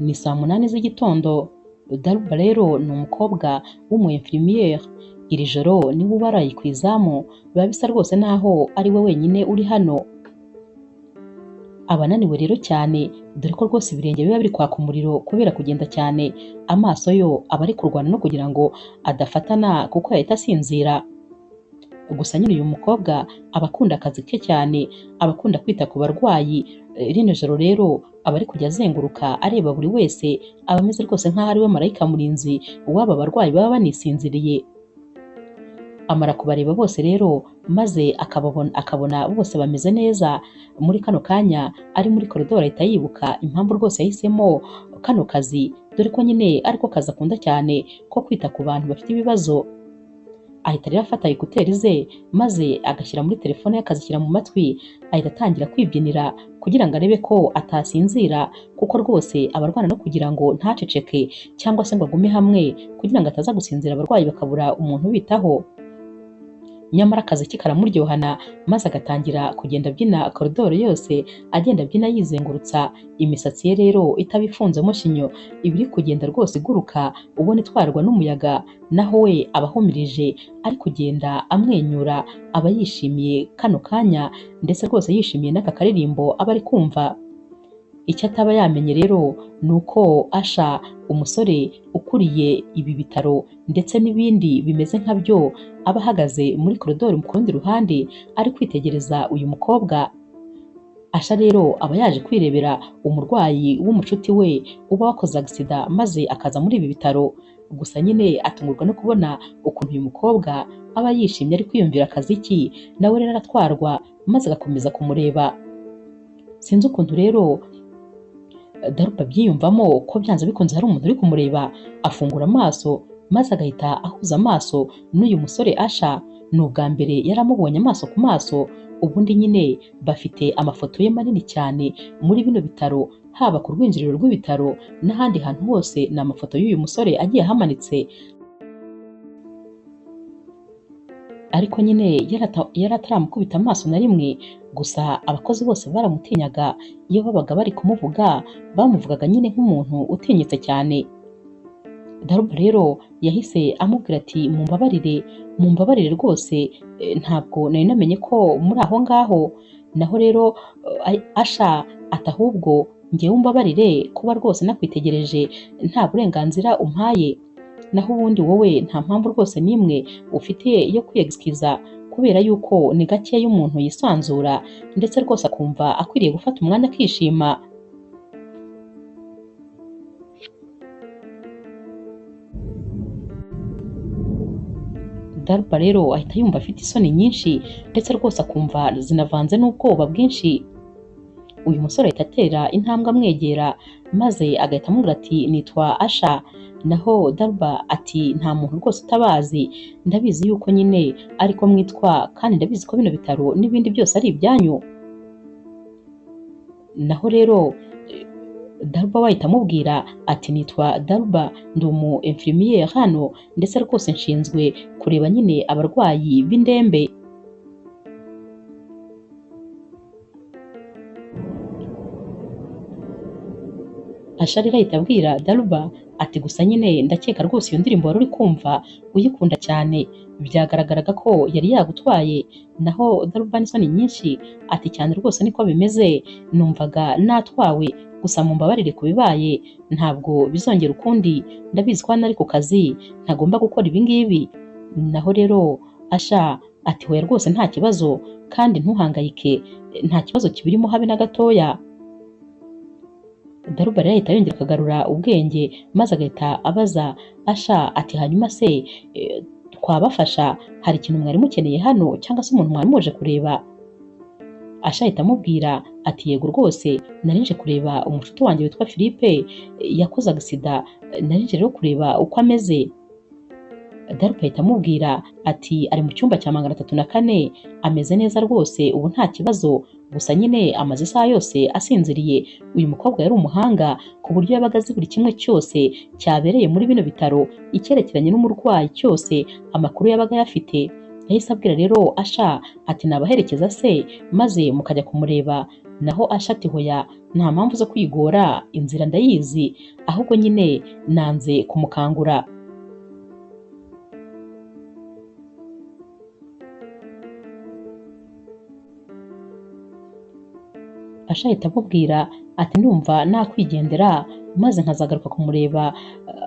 Ni saa munani z'igitondo. Daruba rero ni umukobwa w'umu infirmiere. Iri joro niwe uba araye ku izamu, biba bisa rwose naho ari we wenyine uri hano. Aba ananiwe rero cyane, dore ko rwose ibirenge biba biri kwaka umuriro kubera kugenda cyane. Amaso yo aba ari kurwana no kugira ngo adafatana kuko yahita asinzira. Gusa nyine uyu mukobwa aba akunda akazi ke cyane, aba akunda kwita ku barwayi. Rino joro rero aba ari kujya azenguruka areba buri wese, aba ameze rwose nk'aho ari we marayika murinzi w'aba barwayi baba banisinziriye. Amara kubareba bose rero maze akabona bose bameze neza. Muri kano kanya ari muri koridoro ahita yibuka impamvu rwose yahisemo kano kazi, dore ko nyine ariko kazi akunda cyane ko kwita ku bantu bafite ibibazo. Ahita rero afata ekuteri ze maze agashyira muri telefone ye akazishyira mu matwi, ahita atangira kwibyinira kugira ngo arebe ko atasinzira, kuko rwose abarwana no kugira ngo ntaceceke cyangwa se ngo agume hamwe kugira ngo ataza gusinzira abarwayi bakabura umuntu ubitaho. Nyamara akazi ke karamuryohana maze agatangira kugenda abyina koridoro yose, agenda abyina yizengurutsa. Imisatsi ye rero itaba ifunzemo shinyo, iba iri kugenda rwose iguruka ubona itwarwa n'umuyaga, naho we aba ahumirije ari kugenda amwenyura, aba yishimiye kano kanya ndetse rwose yishimiye n'aka karirimbo aba ari kumva. Icyo ataba yamenye rero ni uko Asha, umusore ukuriye ibi bitaro ndetse n'ibindi bimeze nka byo, aba ahagaze muri koridoro ku rundi ruhande ari kwitegereza uyu mukobwa. Asha rero aba yaje kwirebera umurwayi w'umucuti we uba wakoze agisida maze akaza muri ibi bitaro. Gusa nyine atungurwa no kubona ukuntu uyu mukobwa aba yishimye ari kwiyumvira akazi ki, nawe rero aratwarwa maze agakomeza kumureba. Sinzi ukuntu rero Daruba byiyumvamo ko byanze bikunze hari umuntu uri kumureba. Afungura amaso maze agahita ahuza amaso n'uyu musore Asha. Ni ubwa mbere yari amubonye amaso ku maso. Ubundi nyine bafite amafoto ye manini cyane muri bino bitaro, haba ku rwinjiriro rw'ibitaro n'ahandi hantu hose ni amafoto y'uyu musore agiye ahamanitse. Ariko nyine yari ataramukubita amaso na rimwe. Gusa abakozi bose baramutinyaga, iyo babaga bari kumuvuga bamuvugaga nyine nk'umuntu utinyitse cyane. Daruba rero yahise amubwira ati mumbabarire rwose, ntabwo nari namenye ko muri aho ngaho. Naho rero Asha ati ahubwo ngewe umbabarire kuba rwose nakwitegereje nta burenganzira umpaye. Naho ubundi wowe nta mpamvu rwose n'imwe ufite yo kwiyegisikiza, kubera yuko ni gakeya umuntu yisanzura ndetse rwose akumva akwiriye gufata umwanya akishima. Daruba rero ahita yumva afite isoni nyinshi ndetse rwose akumva zinavanze n'ubwoba bwinshi. Uyu musore ahita atera intambwe amwegera maze agahita amubwira ati nitwa Asha. Naho Daruba ati nta muntu rwose utabazi, ndabizi yuko nyine ariko mwitwa kandi ndabizi ko bino bitaro n'ibindi byose ari ibyanyu. Naho rero Daruba wahita amubwira ati nitwa Daruba, ndi umu infirmiere hano ndetse rwose nshinzwe kureba nyine abarwayi b'indembe. Asha rero ahita abwira Daruba ati gusa nyine ndakeka rwose iyo ndirimbo wari uri kumva uyikunda cyane, byagaragaraga ko yari yagutwaye. Naho Daruba n'isoni nyinshi ati cyane rwose niko bimeze, numvaga natwawe, gusa mumbabarire ku bibaye, ntabwo bizongera ukundi, ndabizi ko hano ari ku kazi ntagomba gukora ibi ngibi. Naho rero Asha ati hoya rwose nta kibazo kandi ntuhangayike, nta kibazo kibirimo habe na gatoya. Daruba rero ahita yongera akagarura ubwenge maze agahita abaza Asha ati hanyuma se twabafasha, hari ikintu mwari mukeneye hano cyangwa se umuntu mwari muje kureba? Asha ahita amubwira ati yego rwose nari nje kureba umushuti wanjye witwa Philippe, yakoze agisida, nari nje rero kureba uko ameze. Daruba ahita amubwira ati ari mu cyumba cya 304, ameze neza rwose ubu nta kibazo, gusa nyine amaze isaha yose asinziriye. Uyu mukobwa yari umuhanga ku buryo yabaga azi buri kimwe cyose cyabereye muri bino bitaro, icyerekeranye n'umurwayi cyose amakuru yabaga yafite. Yahise abwira rero Asha ati nabaherekeza se maze mukajya kumureba, naho Asha ati hoya nta mpamvu zo kwigora, inzira ndayizi, ahubwo nyine nanze kumukangura. Asha ahita amubwira ati ndumva nakwigendera maze nkazagaruka kumureba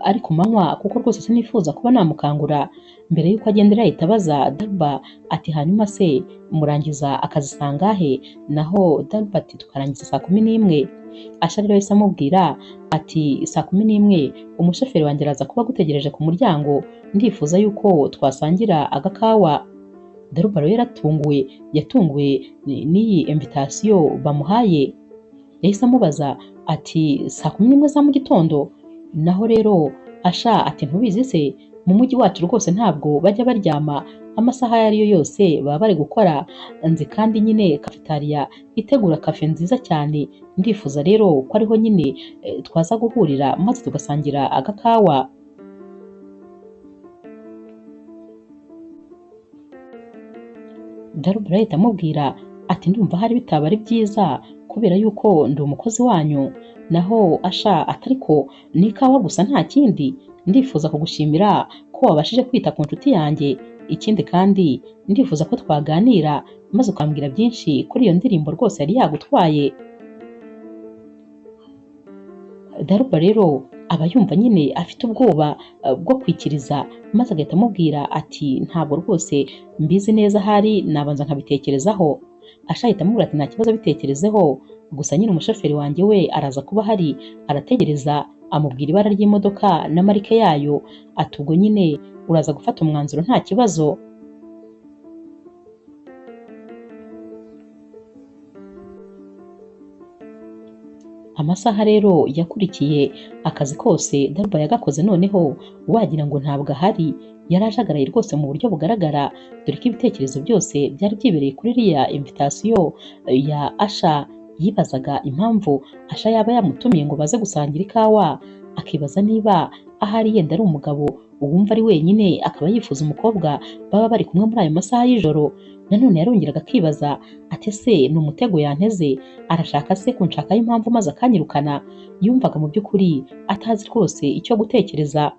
ari ku manywa, kuko rwose sinifuza kuba namukangura. Mbere y'uko agendera ahita abaza Darba ati hanyuma se murangiza akazi sangahe? Naho Darba ati tukarangiza saa 11. Asha rero yahise amubwira ati saa 11 umushoferi wanjye araza kuba agutegereje ku muryango, ndifuza yuko twasangira agakawa. Darba rero yatunguwe n'iyi invitation bamuhaye. Yahise amubaza ati saa 11 za mu gitondo? Naho rero Asha ati ntubizi se, mu mujyi wacu rwose ntabwo bajya baryama, amasaha ayo ari yo yose baba bari gukora. Nzi kandi nyine cafetaria itegura kafe nziza cyane, ndifuza rero ko ariho nyine twaza guhurira maze tugasangira agakawa. Darba ahita amubwira ati ndumva hari bitaba ari byiza kubera yuko ndi umukozi wanyu. Naho Asha atariko ni ikawa gusa nta kindi, ndifuza kugushimira ko wabashije kwita ku nshuti yanjye, ikindi kandi ndifuza ko twaganira maze ukambwira byinshi kuri iyo ndirimbo rwose yari yagutwaye. Darba rero aba yumva nyine afite ubwoba bwo kwikiriza, maze agahita amubwira ati ntabwo rwose mbizi neza, hari nabanza nkabitekerezaho. Asha ahita amubwira ati nta kibazo bitekerezeho, gusa nyine umushoferi wanjye we araza kuba hari arategereza. Amubwira ibara ry'imodoka na marike yayo, ati ubwo nyine uraza gufata umwanzuro nta kibazo. Amasaha rero yakurikiye akazi kose Darba yagakoze, noneho wagira ngo ntabwo ahari, yari ajagaraye rwose mu buryo bugaragara, dore ko ibitekerezo byose byari byibereye kuri iriya invitation ya Asha. Yibazaga impamvu Asha yaba yamutumiye ngo baze gusangira ikawa, akibaza niba ahari yenda ari umugabo wumva ari wenyine akaba yifuza umukobwa baba bari kumwe muri ayo masaha y'ijoro. Nanone yarongeraga akibaza ati ese ni umutego yanteze, arashaka se kunshakaho impamvu maze akanyirukana? Yumvaga mu by'ukuri atazi rwose icyo gutekereza.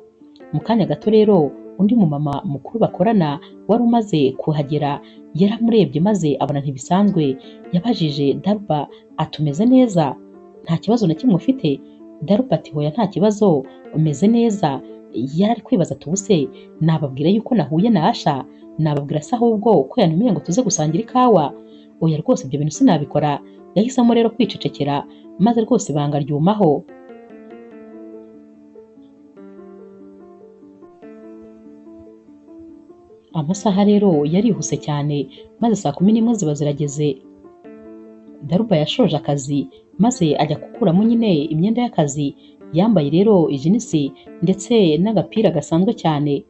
Mu kanya gato rero undi mumama mukuru bakorana wari umaze kuhagera, yaramurebye maze abona ntibisanzwe. Yabajije Darba ati umeze neza, nta kibazo na kimwe ufite? Darba ati hoya nta kibazo, umeze neza. Yari ari kwibaza ati ubuse nababwira yuko nahuye na Asha? Nababwira se ahubwo ko yantumiye ngo tuze gusangira ikawa? Oya rwose ibyo bintu sinabikora. Yahisemo rero kwicecekera, maze rwose ibanga ryumaho. Amasaha rero yarihuse cyane, maze saa 11 ziba zirageze. Darba yashoje akazi maze ajya gukuramo nyine imyenda y'akazi. Yambaye rero ijinisi ndetse n'agapira gasanzwe cyane.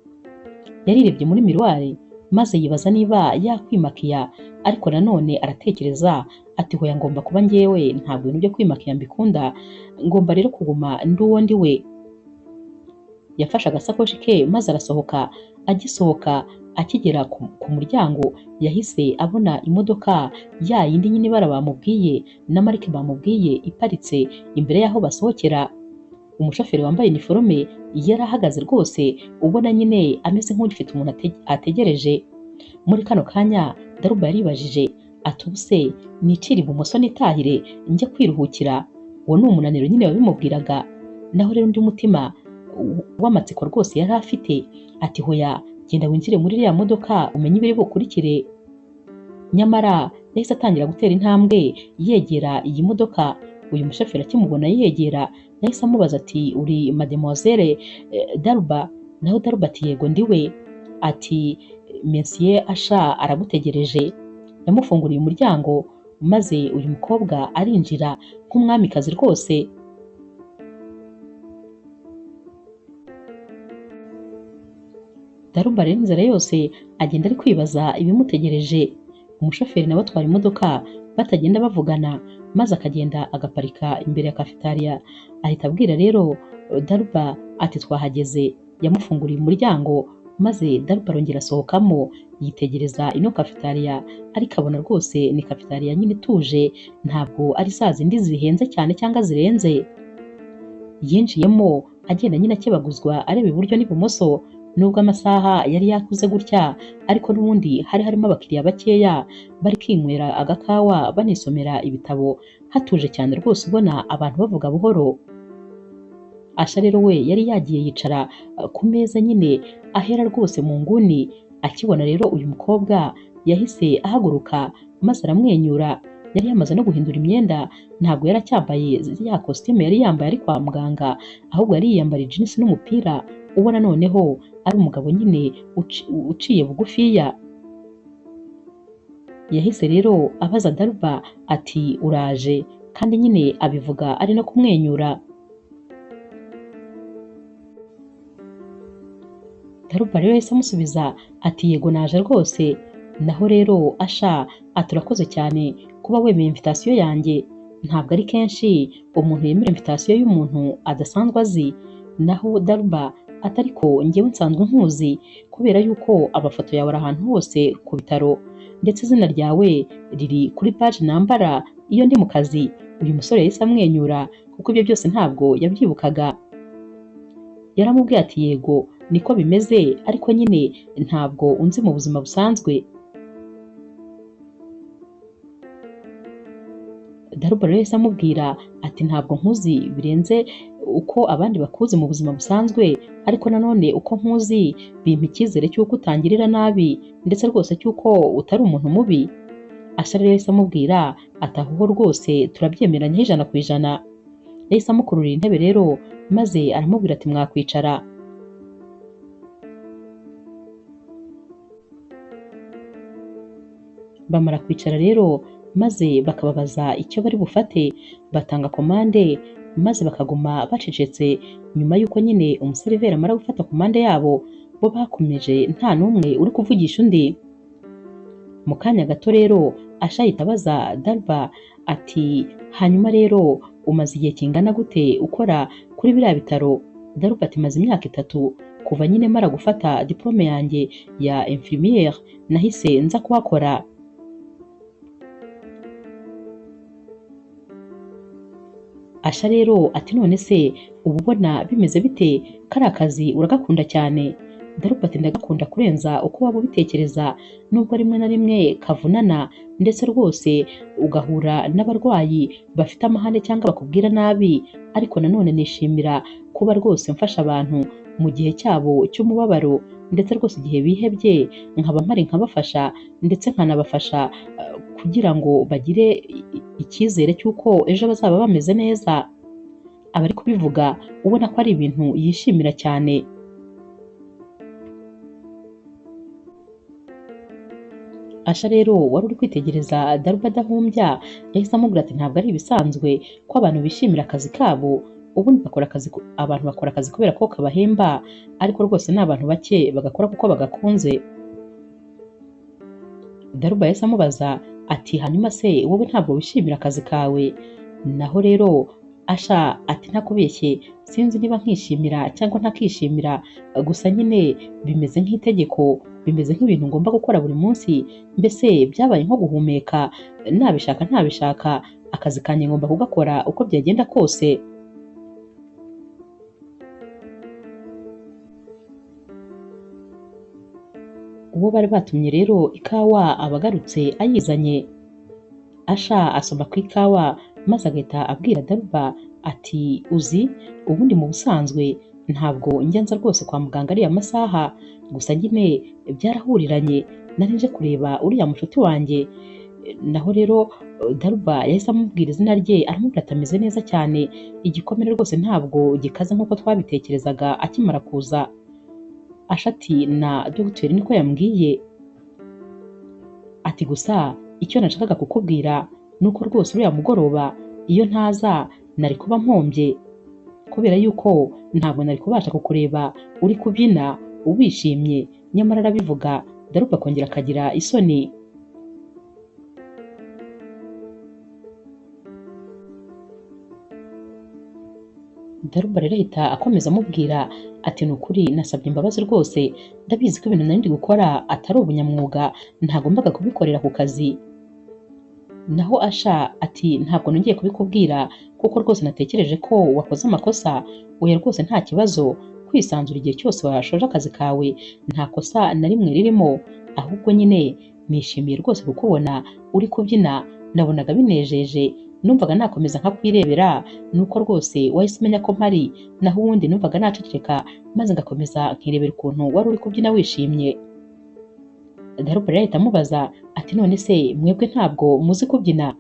Yarirebye muri miruwari maze yibaza niba yakwimakiya, ariko nanone aratekereza ati hoya ngomba kuba njyewe, ntabwo ibintu byo kwimakiya mbikunda, ngomba rero kuguma ndi uwo ndi we. Yafashe agasakoshi ke maze arasohoka. Agisohoka akigera ku muryango yahise abona imodoka ya yindi nyine bara bamubwiye na marike bamubwiye iparitse imbere y'aho basohokera. Umushoferi wambaye uniforme yarahagaze rwose, ubona nyine ameze nk'ugifite umuntu ategereje. Muri kano kanya Darba yaribajije ati ubuse nicira ibumoso nitahire njye kwiruhukira? Uwo ni umunaniro nyine wabimubwiraga. Naho rero undi mutima w'amatsiko rwose yari afite ati hoya genda winjire muri iriya modoka umenye ibiri bukurikire. Nyamara yahise atangira gutera intambwe yegera iyi modoka. Uyu mushoferi akimubona yegera yahise amubaza ati uri mademoiselle Darba? Naho Darba ati yego ndiwe. Ati Monsieur Asha aragutegereje. Yamufunguriye umuryango maze uyu mukobwa arinjira nk'umwamikazi rwose. Darba rero inzira yose agenda ari kwibaza ibimutegereje. Umushoferi nawe atwara imodoka batagenda bavugana, maze akagenda agaparika imbere ya cafetaria. Ahita abwira rero Darba ati twahageze. Yamufunguriye umuryango maze Daruba arongera asohokamo yitegereza ino cafetaria, ariko abona rwose ni cafetaria nyine ituje, ntabwo ari za zindi zihenze cyane cyangwa zirenze. Yinjiyemo agenda nyine akebaguzwa areba iburyo n'ibumoso, nubwo amasaha yari yakuze gutya, ariko n'ubundi hari harimo abakiriya bakeya bari kwinywera agakawa banisomera ibitabo, hatuje cyane rwose ubona abantu bavuga buhoro. Asha rero we yari yagiye yicara ku meza nyine ahera rwose mu nguni. Akibona rero uyu mukobwa yahise ahaguruka maze aramwenyura. Yari yamaze no guhindura imyenda, ntabwo yari acyambaye ya kositimu yari yambaye ari kwa muganga, ahubwo yari yiyambariye jinsi n'umupira, ubona noneho ari umugabo nyine uciye bugufiya. Yahise rero abaza Daruba ati uraje, kandi nyine abivuga ari no kumwenyura. Daruba rero yahise amusubiza ati yego naje rwose. Naho rero Asha ati urakoze cyane kuba wemeye invitation yanjye, ntabwo ari kenshi umuntu yemera invitation y'umuntu adasanzwe azi. Naho Daruba ati ariko njyewe nsanzwe nkuzi kubera yuko amafoto yawe ari ahantu hose ku bitaro, ndetse izina ryawe riri kuri page nambara iyo ndi mu kazi. Uyu musore yahise amwenyura kuko ibyo byose ntabwo yabyibukaga. Yaramubwiye ati yego niko bimeze, ariko nyine ntabwo unzi mu buzima busanzwe. Daruba rero yahise amubwira ati ntabwo nkuzi birenze uko abandi bakuzi mu buzima busanzwe, ariko nanone uko nkuzi bimpa icyizere cy'uko utangirira nabi, ndetse rwose cy'uko utari umuntu mubi. Asha rero yahise amubwira ati aho rwose turabyemeranya 100%. Yahise amukururira intebe rero maze aramubwira ati mwakwicara. Bamara kwicara rero maze bakababaza icyo bari bufate, batanga komande maze bakaguma bacecetse. Nyuma y'uko nyine umuseriveri amara gufata komande yabo, bo bakomeje nta n'umwe uri kuvugisha undi. Mu kanya gato rero Asha ahita abaza Daruba ati hanyuma rero umaze igihe kingana gute ukora kuri biriya bitaro? Daruba ati maze imyaka 3 kuva nyine mara gufata diplome yanjye ya infirmière, nahise nza kuhakora. Asha rero ati none se ubu ubona bimeze bite, kari akazi uragakunda cyane? Daruba ati ndagakunda kurenza uko waba ubitekereza, nubwo rimwe na rimwe kavunana, ndetse rwose ugahura n'abarwayi bafite amahane cyangwa bakubwira nabi, ariko nanone nishimira kuba rwose mfasha abantu mu gihe cyabo cy'umubabaro, ndetse rwose igihe bihebye nkaba mpari nkabafasha, ndetse nkanabafasha kugira ngo bagire icyizere cy'uko ejo bazaba bameze neza. Abari kubivuga ubona ko ari ibintu yishimira cyane. Asha rero wari uri kwitegereza Daruba adahumbya, yahise amubwira ati ntabwo ari ibisanzwe ko abantu bishimira akazi kabo, ubundi abantu bakora akazi kubera ko kabahemba, ariko rwose ni abantu bake bagakora kuko bagakunze. Daruba yahise amubaza ati hanyuma se wowe ntabwo wishimira akazi kawe? Naho rero Asha ati ntakubeshye sinzi niba nkishimira cyangwa ntakishimira, gusa nyine bimeze nk'itegeko, bimeze nk'ibintu ngomba gukora buri munsi, mbese byabaye nko guhumeka, nabishaka ntabishaka akazi kanjye ngomba kugakora uko byagenda kose. Uwo bari batumye rero ikawa abagarutse ayizanye. Asha asoma ku ikawa maze agahita abwira Daruba ati uzi ubundi mu busanzwe ntabwo njyanza rwose kwa muganga ariya masaha, gusa nyine byarahuriranye nari nje kureba uriya mushuti wanjye. Naho rero Daruba yahise amubwira izina rye, aramubwira ati ameze neza cyane, igikomere rwose ntabwo gikaze nk'uko twabitekerezaga akimara kuza. Asha ati na dogiteri niko yambwiye. Ati gusa icyo nashakaga kukubwira nuko rwose uriya mugoroba iyo ntaza nari kuba mpombye, kubera yuko ntabwo nari kubasha kukureba uri kubyina wishimye. Nyamara arabivuga Daruba akongera akagira isoni. Daruba rero ahita akomeza amubwira ati ni ukuri nasabye imbabazi rwose, ndabizi ko ibintu nari ndi gukora atari ubunyamwuga, ntagombaga kubikorera ku kazi. Naho Asha ati ntabwo nongeye kubikubwira kuko rwose natekereje ko wakoze amakosa. Oya rwose nta kibazo, kwisanzura igihe cyose washoje akazi kawe, nta kosa na rimwe ririmo, ahubwo nyine nishimiye rwose kukubona uri kubyina, nabonaga binejeje, numvaga nakomeza nkakwirebera, nuko rwose wahise umenya ko mpari, naho ubundi numvaga naceceka maze ngakomeza nkirebera ukuntu wari uri kubyina wishimye. Daruba rero ahita amubaza ati none se mwebwe ntabwo muzi kubyina?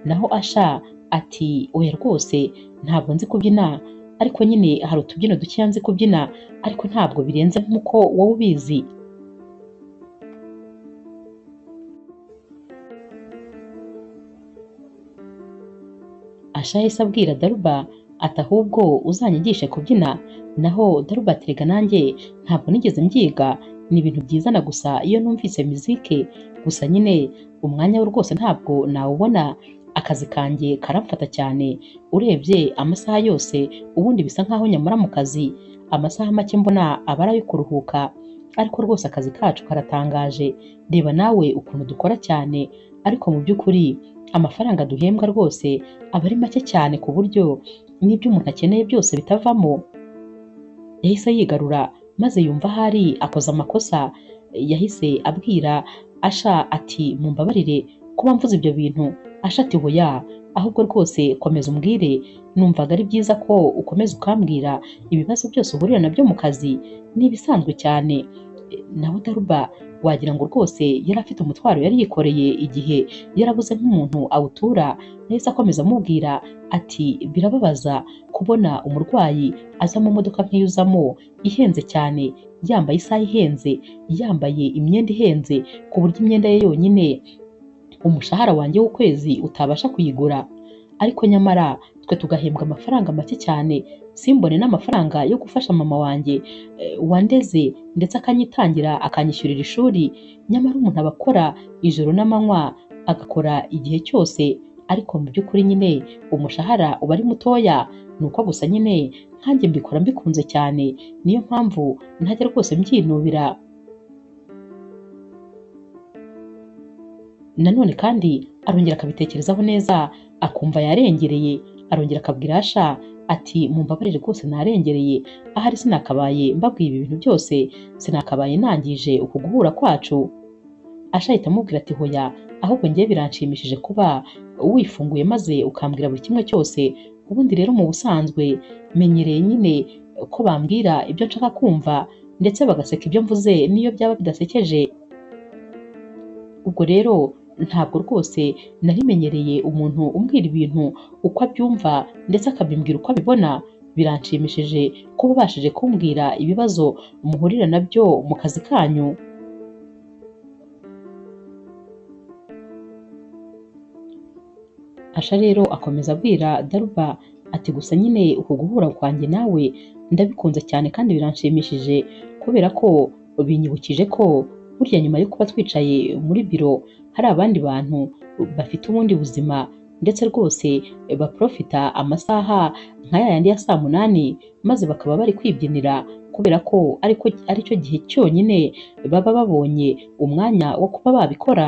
Naho Asha ati oya rwose ntabwo nzi kubyina, ariko nyine hari utubyino dukeya nzi kubyina, ariko ntabwo birenze nk'uko wowe ubizi. Asha yahise abwira Daruba ati ahubwo uzanyigishe kubyina. Naho Daruba ati rega nanjye ntabwo nigeze mbyiga, ni ibintu byizana gusa iyo numvise muzike, gusa nyine umwanya we rwose ntabwo nawubona, akazi kanjye karamfata cyane, urebye amasaha yose ubundi bisa nkaho nyamara mu kazi, amasaha make mbona aba ari ayo kuruhuka, ariko rwose akazi kacu karatangaje, reba nawe ukuntu dukora cyane, ariko mu by'ukuri amafaranga duhembwa rwose aba ari make cyane ku buryo n'ibyo umuntu akeneye byose bitavamo. Yahise yigarura maze yumva ahari akoze amakosa, yahise abwira Asha ati mumbabarire kuba mvuze ibyo bintu. Asha ati hoya, ahubwo rwose komeza umbwire, numvaga ari byiza ko ukomeza ukambwira ibibazo byose uhurira nabyo mu kazi, ni ibisanzwe cyane. Naho Daruba wagira ngo rwose yari afite umutwaro yari yikoreye igihe yarabuze nk'umuntu awutura, yahise akomeza amubwira ati birababaza kubona umurwayi aza mu modoka nk'iyo uzamo ihenze cyane, yambaye isaha ihenze, yambaye imyenda ihenze, ku buryo imyenda ye yonyine umushahara wanjye w'ukwezi utabasha kuyigura, ariko nyamara twe tugahembwa amafaranga make cyane, simbone n'amafaranga yo gufasha mama wanjye wandeze ndetse akanyitangira akanyishyurira ishuri. Nyamara umuntu aba akora ijoro n'amanywa, agakora igihe cyose, ariko mu by'ukuri nyine umushahara uba ari mutoya. Ni uko gusa nyine nkanjye mbikora mbikunze cyane, niyo mpamvu ntajya rwose mbyinubira. Nanone kandi arongera akabitekerezaho neza akumva yarengereye, arongera akabwira Asha ati mumbabarire rwose narengereye, ahari sinakabaye mbabwiye ibi bintu byose, sinakabaye nangije uku guhura kwacu. Asha ahita amubwira ati hoya, ahubwo njye biranshimishije kuba wifunguye maze ukambwira buri kimwe cyose, ubundi rero mu busanzwe menyereye nyine ko bambwira ibyo nshaka kumva ndetse bagaseka ibyo mvuze niyo byaba bidasekeje. Ubwo rero ntabwo rwose narimenyereye umuntu umbwira ibintu uko abyumva ndetse akabimbwira uko abibona. Biranshimishije kuba ubashije kumbwira ibibazo muhurira nabyo mu kazi kanyu. Asha rero akomeza abwira Daruba ati gusa nyine uku guhura kwanjye nawe ndabikunze cyane kandi biranshimishije, kubera ko binyibukije ko burya nyuma yo kuba twicaye muri biro hari abandi bantu bafite ubundi buzima ndetse rwose baprofita amasaha nka yayandi ya saa munani, maze bakaba bari kwibyinira kubera ko aricyo gihe cyonyine baba babonye umwanya wo kuba babikora.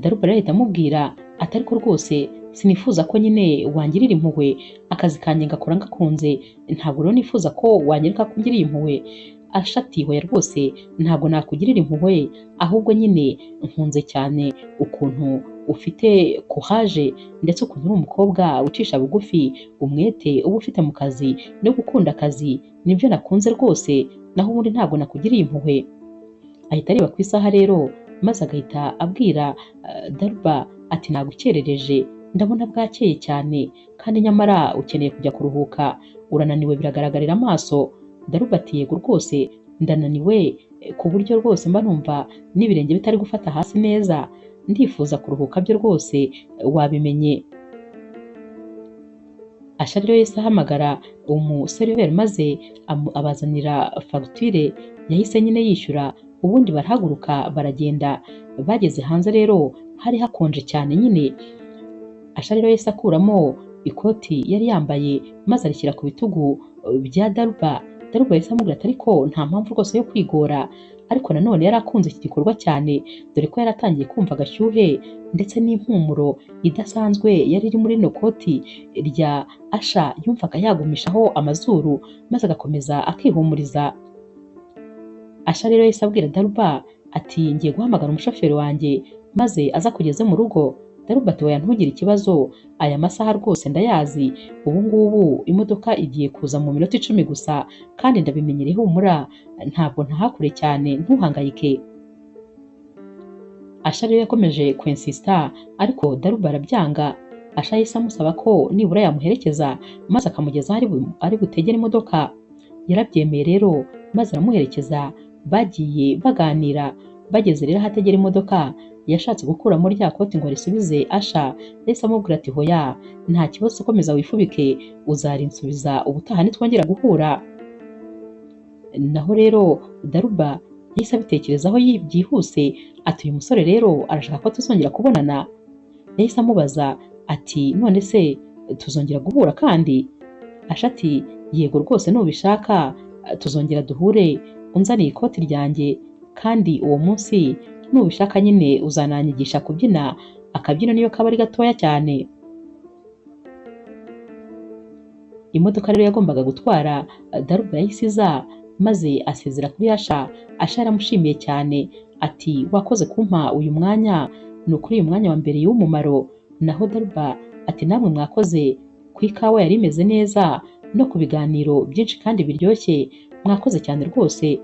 Daruba rero ahita amubwira ati ariko rwose sinifuza ko nyine wangirira impuhwe, akazi kanjye ngakora ngakunze, ntabwo rero nifuza ko wanyereka ko ungiriye impuhwe. Asha ati hoya rwose ntabwo nakugirira impuhwe, ahubwo nyine nkunze cyane ukuntu ufite courage ndetse ukuntu uri umukobwa ucisha bugufi, umwete uba ufite mu kazi no gukunda akazi, nibyo nakunze rwose, naho ubundi ntabwo nakugiriye impuhwe. Ahita areba ku isaha rero maze agahita abwira Daruba ati nagukerereje, ndabona bwakeye cyane kandi nyamara ukeneye kujya kuruhuka, urananiwe biragaragarira amaso. Daruba ati yego rwose ndananiwe ku buryo rwose mba numva n'ibirenge bitari gufata hasi neza, ndifuza kuruhuka byo rwose wabimenye. Asha rero yahise ahamagara umuseriveri maze abazanira fagitire, yahise nyine yishyura, ubundi barahaguruka baragenda. Bageze hanze rero hari hakonje cyane nyine, Asha rero yahise akuramo ikoti yari yambaye maze arishyira ku bitugu bya Daruba. Daruba yahise amubwira ati ariko nta mpamvu rwose yo kwigora, ariko nanone yari akunze iki gikorwa cyane dore ko yari atangiye kumva agashyuhe ndetse n'impumuro idasanzwe yari iri muri rino koti rya Asha. Yumvaga yagumishaho amazuru maze agakomeza akihumuriza. Asha rero yahise abwira Daruba ati ngiye guhamagara umushoferi wanjye maze aza kugeze mu rugo. Daruba ati oya ntugire ikibazo, aya masaha rwose ndayazi, ubu ngubu imodoka igiye kuza mu minota 10 gusa kandi ndabimenyereye, humura ntabwo ntahakure cyane ntuhangayike. Asha rero yakomeje kwensista ariko Daruba arabyanga. Asha yahise amusaba ko nibura yamuherekeza maze akamugeza ari butegere imodoka. Yarabyemeye rero maze aramuherekeza. Bagiye baganira, bageze rero ahategera imodoka yashatse gukuramo rya koti ngo arisubize Asha. Yahise amubwira ati hoya nta kibazo, ukomeza wifubike uzarinsubiza ubutaha nitwongera guhura. Naho rero Daruba yahise abitekerezaho byihuse ati uyu musore rero arashaka ko tuzongera kubonana. Yahise amubaza ati none se tuzongera guhura kandi? Asha ati yego rwose nubishaka tuzongera duhure, unzaniye ikoti ryanjye kandi uwo munsi nubishaka nyine uzananyigisha kubyina akabyino niyo kaba ari gatoya cyane. Imodoka rero yagombaga gutwara Daruba yahise iza maze asezera kuri Asha. Asha yaramushimiye cyane ati wakoze kumpa uyu mwanya, ni ukuri uyu mwanya wa mbere w'umumaro. Naho Daruba ati namwe mwakoze ku ikawa yari imeze neza no ku biganiro byinshi kandi biryoshye, mwakoze cyane rwose.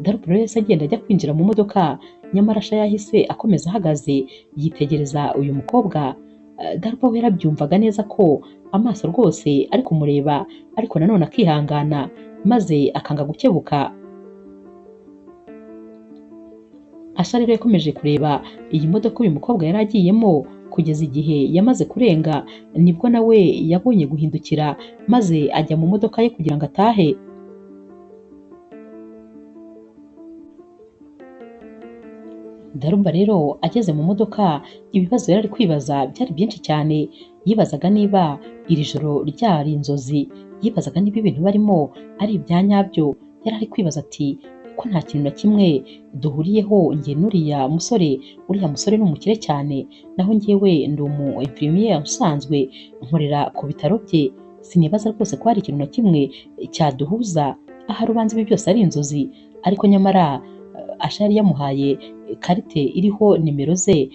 Daruba rero yahise agenda ajya kwinjira mu modoka, nyamara Asha yahise akomeza ahagaze yitegereza uyu mukobwa. Daruba we yarabyumvaga neza ko amaso rwose ari kumureba ariko nanone akihangana maze akanga gukebuka. Asha rero yakomeje kureba iyi modoka uyu mukobwa yari agiyemo kugeza igihe yamaze kurenga, nibwo nawe yabonye guhindukira maze ajya mu modoka ye kugira ngo atahe. Daruba rero ageze mu modoka ibibazo yari ari kwibaza byari byinshi cyane. Yibazaga niba iri joro ryari inzozi, yibazaga niba ibintu barimo ari ibya nyabyo. Yari ari kwibaza ati ko nta kintu na kimwe duhuriyeho njye n'uriya musore. Uriya musore ni umukire cyane, naho njyewe ndi umu infirmier usanzwe nkorera ku bitaro bye. Sinibaza rwose ko hari ikintu na kimwe cyaduhuza, ahari ubanza ibi byose ari inzozi. Ariko nyamara Asha yari yamuhaye karite iriho nimero ze,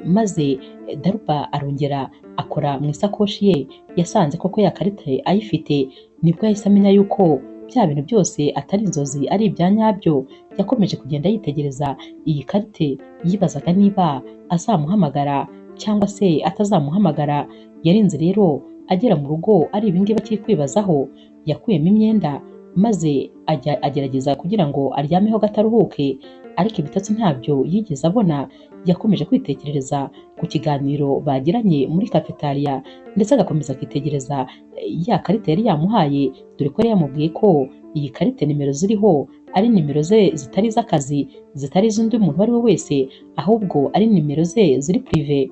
maze Daruba arongera akora mu isakoshi ye, yasanze koko ya karite ayifite. Nibwo yahise amenya yuko bya bintu byose atari inzozi ari ibya nyabyo. Yakomeje kugenda yitegereza iyi karite, yibazaga niba azamuhamagara cyangwa se atazamuhamagara. Yarinze rero agera mu rugo ari ibingibi akiri kwibazaho. Yakuyemo imyenda maze agerageza kugira ngo aryameho gataruhuke, ariko ibitotsi ntabyo yigeze abona. Yakomeje kwitekerereza ku kiganiro bagiranye muri cafetaria ndetse agakomeza kwitegereza ya karite yari yamuhaye, dore ko yari yamubwiye ko iyi karite nimero ziriho ari nimero ze zitari iz'akazi, zitari iz'undi muntu uwo ari we wese, ahubwo ari nimero ze ziri prive.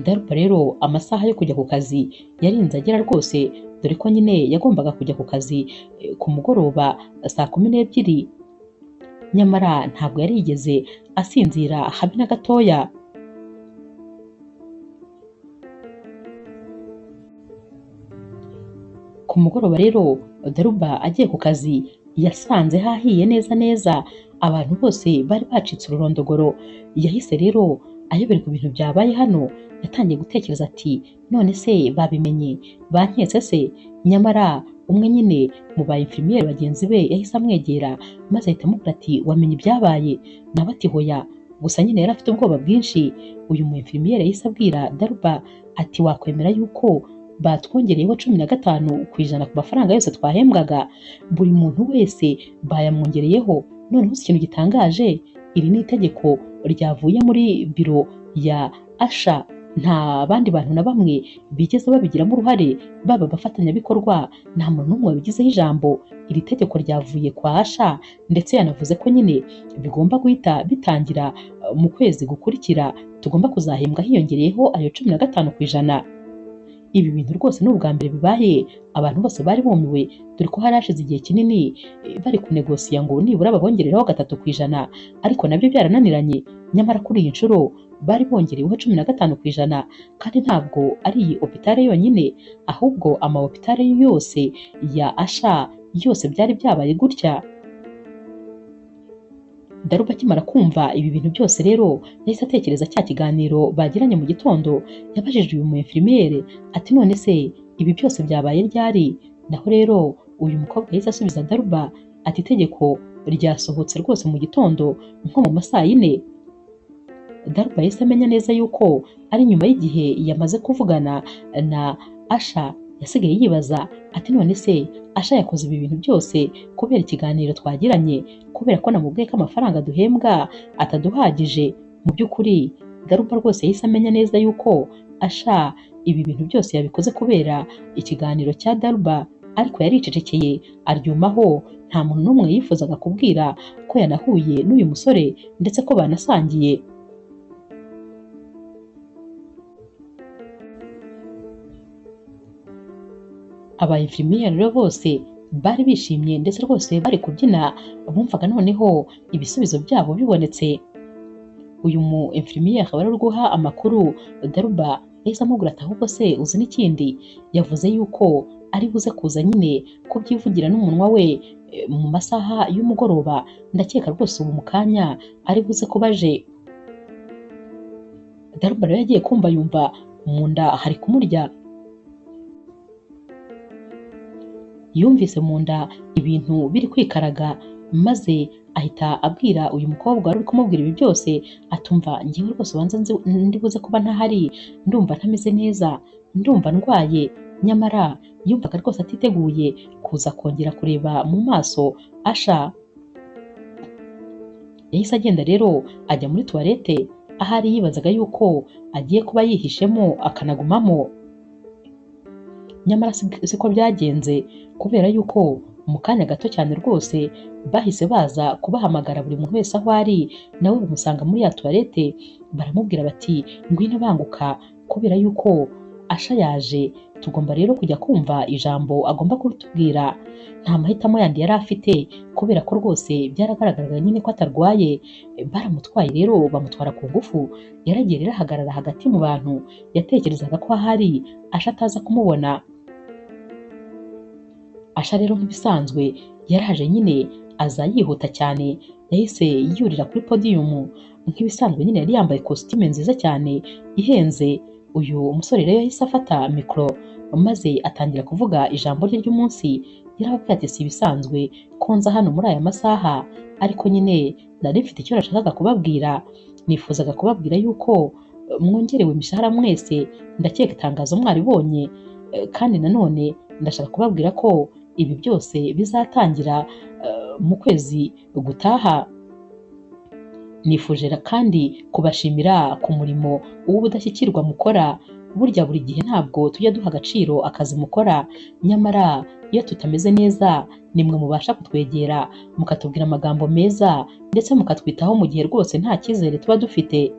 Daruba rero amasaha yo kujya ku kazi yarinze agera rwose, dore ko nyine yagombaga kujya ku kazi ku mugoroba saa 12. Nyamara ntabwo yari yigeze asinzira habe na gatoya. Ku mugoroba rero Daruba agiye ku kazi yasanze hahiye neza neza, abantu bose bari bacitse ururondogoro. Yahise rero ayoberwa ibintu byabaye hano. Yatangiye gutekereza ati none se babimenye, banketse se? Nyamara umwe nyine mu ba infirmier bagenzi be yahise amwegera maze ahita amubwira ati wamenye ibyabaye? Nawe ati hoya, gusa nyine yari afite ubwoba bwinshi. Uyu mu infirmier yahise abwira Daruba ati wakwemera yuko batwongereyeho 15% ku mafaranga yose twahembwaga? Buri muntu wese bayamwongereyeho. Noneho ikintu gitangaje, iri ni itegeko ryavuye muri biro ya Asha. nta bandi bantu na bamwe bigeze babigiramo uruhare, baba abafatanyabikorwa, nta muntu n'umwe wabigizeho ijambo. Iri tegeko ryavuye kwa Asha ndetse yanavuze ko nyine bigomba guhita bitangira mu kwezi gukurikira, tugomba kuzahembwa hiyongereyeho ayo 15%. Ibi bintu rwose ni ubwa mbere bibaye, abantu bose bari bumiwe, dore ko hari hashize igihe kinini bari kunegosiya ngo nibura babongerereho 3%, ariko nabyo byarananiranye. Nyamara kuri iyi nshuro bari bongereweho 15%, kandi ntabwo ari iyi hopitale yonyine, ahubwo amahopitale yose ya Asha yose byari byabaye gutya. Daruba akimara kumva ibi bintu byose rero yahise atekereza cya kiganiro bagiranye mu gitondo. Yabajije uyu mu infirmiere ati none se ibi byose byabaye ryari? Naho rero uyu mukobwa yahise asubiza Daruba ati itegeko ryasohotse rwose mu gitondo nko mu masaa 4. Daruba yahise amenya neza yuko ari nyuma y'igihe yamaze kuvugana na Asha. Yasigaye yibaza ati none se Asha yakoze ibi bintu byose kubera ikiganiro twagiranye, kubera ko namubwiye ko amafaranga duhembwa ataduhagije? Mu by'ukuri Daruba rwose yahise amenya neza yuko Asha ibi bintu byose yabikoze kubera ikiganiro cya Daruba, ariko yaricecekeye aryumaho. Nta muntu n'umwe yifuzaga kubwira ko yanahuye n'uyu musore ndetse ko banasangiye. Aba infirmiere rero bose bari bishimye ndetse rwose bari kubyina, bumvaga noneho ibisubizo byabo bibonetse. Uyu mu infirmiere akaba ari guha amakuru Daruba, yahise amubwira ati ahubwo se uzi n'ikindi? Yavuze yuko ari buze kuza nyine kubyivugira n'umunwa we mu masaha y'umugoroba. Ndakeka rwose ubu mu kanya ari buze kubaje. Daruba rero yagiye kumva yumva mu nda hari kumurya. Yumvise mu nda ibintu biri kwikaraga, maze ahita abwira uyu mukobwa wari uri kumubwira ibi byose atumva ngewe rwose ubanza ndi buze kuba ntahari, ndumva ntameze neza, ndumva ndwaye. Nyamara yumvaga rwose atiteguye kuza kongera kureba mu maso Asha. Yahise agenda rero ajya muri toilette, ahari yibazaga yuko agiye kuba yihishemo akanagumamo. Nyamara siko byagenze, kubera yuko mu kanya gato cyane rwose bahise baza kubahamagara buri muntu wese aho ari, nawe bamusanga muri ya toilette. Baramubwira bati ngwino banguka kubera yuko Asha yaje, tugomba rero kujya kumva ijambo agomba kutubwira. Nta mahitamo yandi yari afite, kubera ko rwose byaragaragaraga nyine ko atarwaye. Baramutwaye rero bamutwara ku ngufu. Yaragiye rero ahagarara hagati mu bantu, yatekerezaga ko ahari Asha ataza kumubona. Asha rero nk'ibisanzwe yaraje nyine aza yihuta cyane, yahise yurira kuri podium. Nk'ibisanzwe nyine yari yambaye costume nziza cyane ihenze. Uyu musore rero yahise afata mikoro maze atangira kuvuga ijambo rye ry'umunsi. Yarababwiye ati si ibisanzwe ko nza hano muri aya masaha, ariko nyine nari mfite icyo nashakaga kubabwira. Nifuzaga kubabwira yuko mwongerewe imishahara mwese, ndakeka itangazo mwaribonye, kandi nanone ndashaka kubabwira ko ibi byose bizatangira mu kwezi gutaha. Nifuje kandi kubashimira ku murimo w'ubudashyikirwa mukora. Burya buri gihe ntabwo tujya duha agaciro akazi mukora, nyamara iyo tutameze neza nimwe mubasha kutwegera mukatubwira amagambo meza ndetse mukatwitaho mu gihe rwose nta cyizere tuba dufite.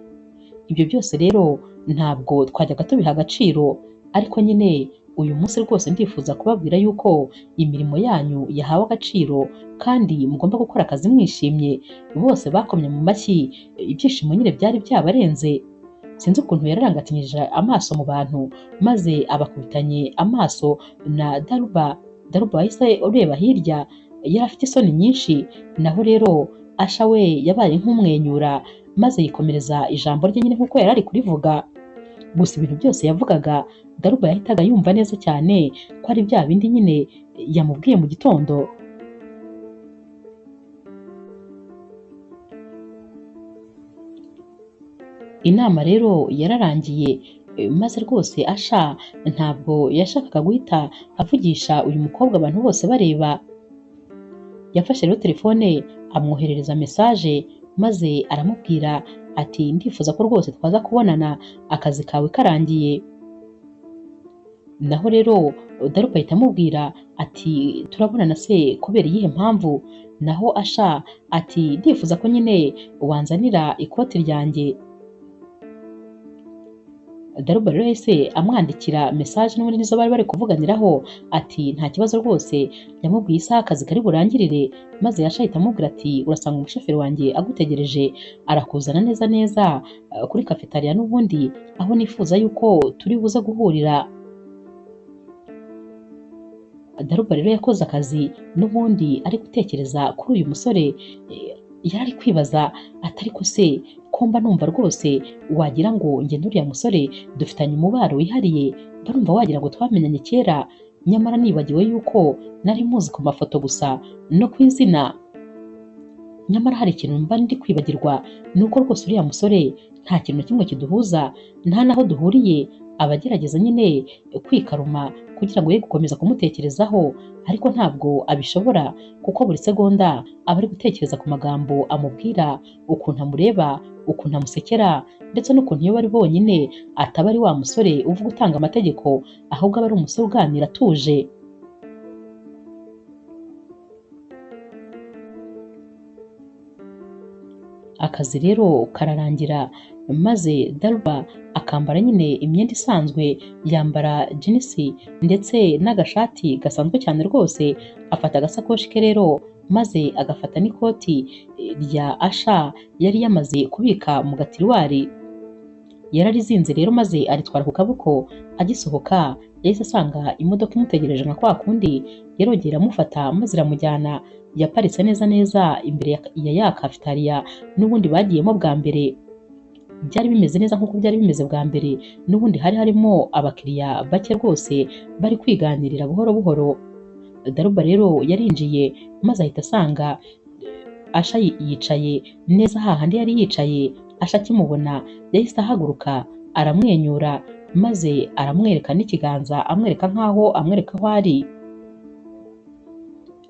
Ibyo byose rero ntabwo twajyaga tubiha agaciro, ariko nyine uyu munsi rwose ndifuza kubabwira yuko imirimo yanyu yahawe agaciro kandi mugomba gukora akazi mwishimye. Bose bakomye mu mashyi, ibyishimo nyine byari byabarenze. Sinzi ukuntu yararangatanyije amaso mu bantu, maze abakubitanye amaso na Daruba. Daruba wahise ureba hirya, yari afite isoni nyinshi. Naho rero Asha we yabaye nk'umwenyura, maze yikomereza ijambo rye nyine nk'uko yari ari kurivuga. Gusa ibintu byose yavugaga Daruba yahitaga yumva neza cyane ko ari bya bindi nyine yamubwiye mu gitondo. Inama rero yararangiye, maze rwose Asha ntabwo yashakaga guhita avugisha uyu mukobwa abantu bose bareba. Yafashe rero telefone amwoherereza message, maze aramubwira ati ndifuza ko rwose twaza kubonana akazi kawe karangiye. Naho rero Daruba ahita amubwira ati turabonana se kubera iyihe mpamvu? Naho Asha ati ndifuza ko nyine wanzanira ikoti ryanjye. Daruba rero yahise amwandikira message n'ubundi nizo bari bari kuvuganiraho ati nta kibazo rwose, yamubwiye isaha akazi kari burangirire, maze Asha ahita amubwira ati urasanga umushoferi wanjye agutegereje, arakuzana neza neza kuri cafetaria n'ubundi aho nifuza yuko turi buze guhurira. Daruba rero yakoze akazi n'ubundi ari gutekereza kuri uyu musore, yari ari kwibaza ati ariko se ko mba numva rwose wagira ngo njye n'uriya musore dufitanye umubano wihariye, barumva wagira ngo twamenyanye kera, nyamara nibagiwe yuko nari muzi ku mafoto gusa no ku izina. Nyamara hari ikintu mba ndi kwibagirwa, ni uko rwose uriya musore nta kintu na kimwe kiduhuza, nta naho duhuriye. Abagerageza nyine kwikaruma kugira ngo ye gukomeza kumutekerezaho, ariko ntabwo abishobora kuko buri segonda aba ari gutekereza ku magambo amubwira, ukuntu amureba, ukuntu amusekera, ndetse n'ukuntu iyo bari bonyine ataba ari wa musore uvuga utanga amategeko, ahubwo aba ari umusore uganira atuje. Akazi rero kararangira, maze Daruba akambara nyine imyenda isanzwe, yambara jinisi ndetse n'agashati gasanzwe cyane rwose, afata agasakoshi ke rero maze agafata n'ikoti rya Asha yari yamaze kubika mu gatiriwari. Yararizinze rero maze aritwara ku kaboko. Agisohoka yahise asanga imodoka imutegereje nka kwa kundi, yarongera amufata maze iramujyana. Yaparitse neza neza imbere ya cafetaria n'ubundi bagiyemo bwa mbere. Byari bimeze neza nk'uko byari bimeze bwa mbere, n'ubundi hari harimo abakiriya bake rwose bari kwiganirira buhoro buhoro. Daruba rero yarinjiye maze ahita asanga Asha yicaye neza hahandi yari yicaye. Asha akimubona yahise ahaguruka aramwenyura maze aramwereka n'ikiganza, amwereka nk'aho amwereka aho ari.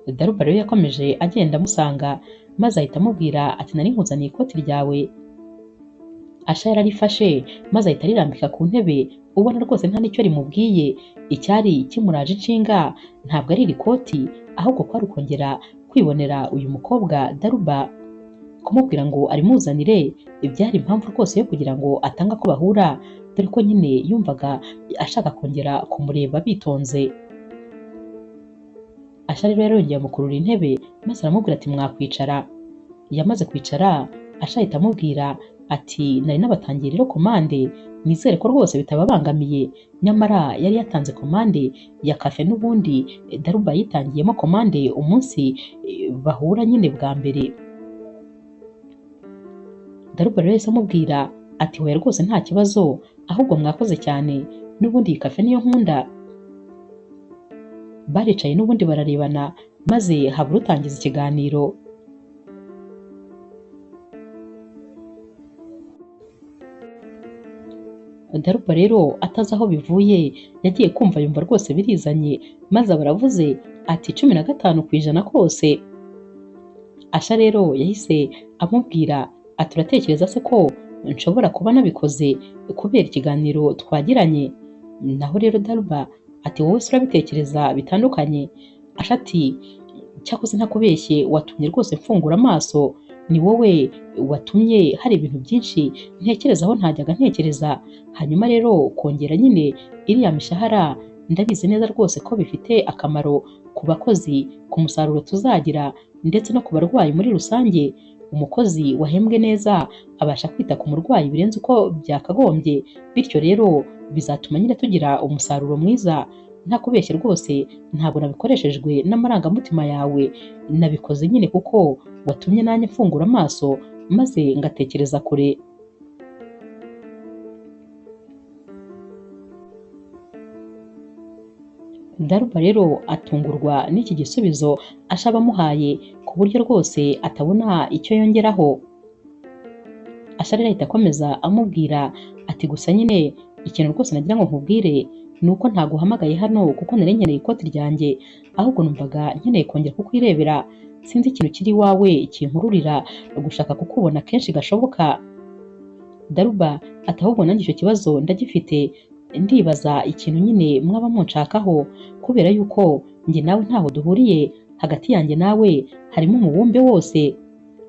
Daruba rero yakomeje agenda amusanga maze ahita amubwira ati nari nkuzaniye ikoti ryawe. Asha yararifashe maze ahita arirambika ku ntebe, ubona rwose nta n'icyo rimubwiye. Icyari kimuraje inshinga ntabwo ari iri koti, ahubwo kwari ukongera kwibonera uyu mukobwa Daruba. Kumubwira ngo arimuzanire byari impamvu rwose yo kugira ngo atanga ko bahura, dore ko nyine yumvaga ashaka kongera kumureba bitonze. Asha rero yarongeye amukurura intebe maze aramubwira ati mwakwicara. Yamaze kwicara Asha ahita amubwira ati nari nabatangiye rero komande, nizere ko rwose bitababangamiye. Nyamara yari yatanze komande ya kafe n'ubundi Daruba yitangiyemo komande umunsi bahura nyine bwa mbere. Daruba rero yahise amubwira ati hoya rwose nta kibazo, ahubwo mwakoze cyane, n'ubundi iyi kafe niyo nkunda. Baricaye n'ubundi bararebana maze habura utangiza ikiganiro. Daruba rero atazi aho bivuye, yagiye kumva yumva rwose birizanye, maze baravuze ati 15% kose. Asha rero yahise amubwira ati uratekereza se ko nshobora kuba nabikoze kubera ikiganiro twagiranye? Naho rero Daruba ati wowe se urabitekereza bitandukanye? Asha ati cyakoze ntakubeshye, watumye rwose mfungura amaso, ni wowe watumye hari ibintu byinshi ntekerezaho ntajyaga ntekereza. Hanyuma rero kongera nyine iriya mishahara, ndabizi neza rwose ko bifite akamaro ku bakozi, ku musaruro tuzagira, ndetse no ku barwayi muri rusange. Umukozi wahembwe neza abasha kwita ku murwayi birenze uko byakagombye, bityo rero bizatuma nyine tugira umusaruro mwiza. Ntakubeshye rwose ntabwo nabikoreshejwe n'amarangamutima yawe, nabikoze nyine kuko watumye nanjye mfungura amaso maze ngatekereza kure. Daruba rero atungurwa n'iki gisubizo Asha abamuhaye, ku buryo rwose atabona icyo yongeraho. Asha rero ahita akomeza amubwira ati gusa nyine ikintu rwose nagira ngo nkubwire ni uko ntaguhamagaye hano kuko nari nkeneye ikoti ryanjye, ahubwo numvaga nkeneye kongera kukwirebera. Sinzi ikintu kiri iwawe kinkururira gushaka kukubona kenshi gashoboka. Daruba ati ahubwo nanjye icyo kibazo ndagifite, ndibaza ikintu nyine mwaba munshakaho, kubera yuko njye nawe ntaho duhuriye, hagati yanjye nawe harimo umubumbe wose.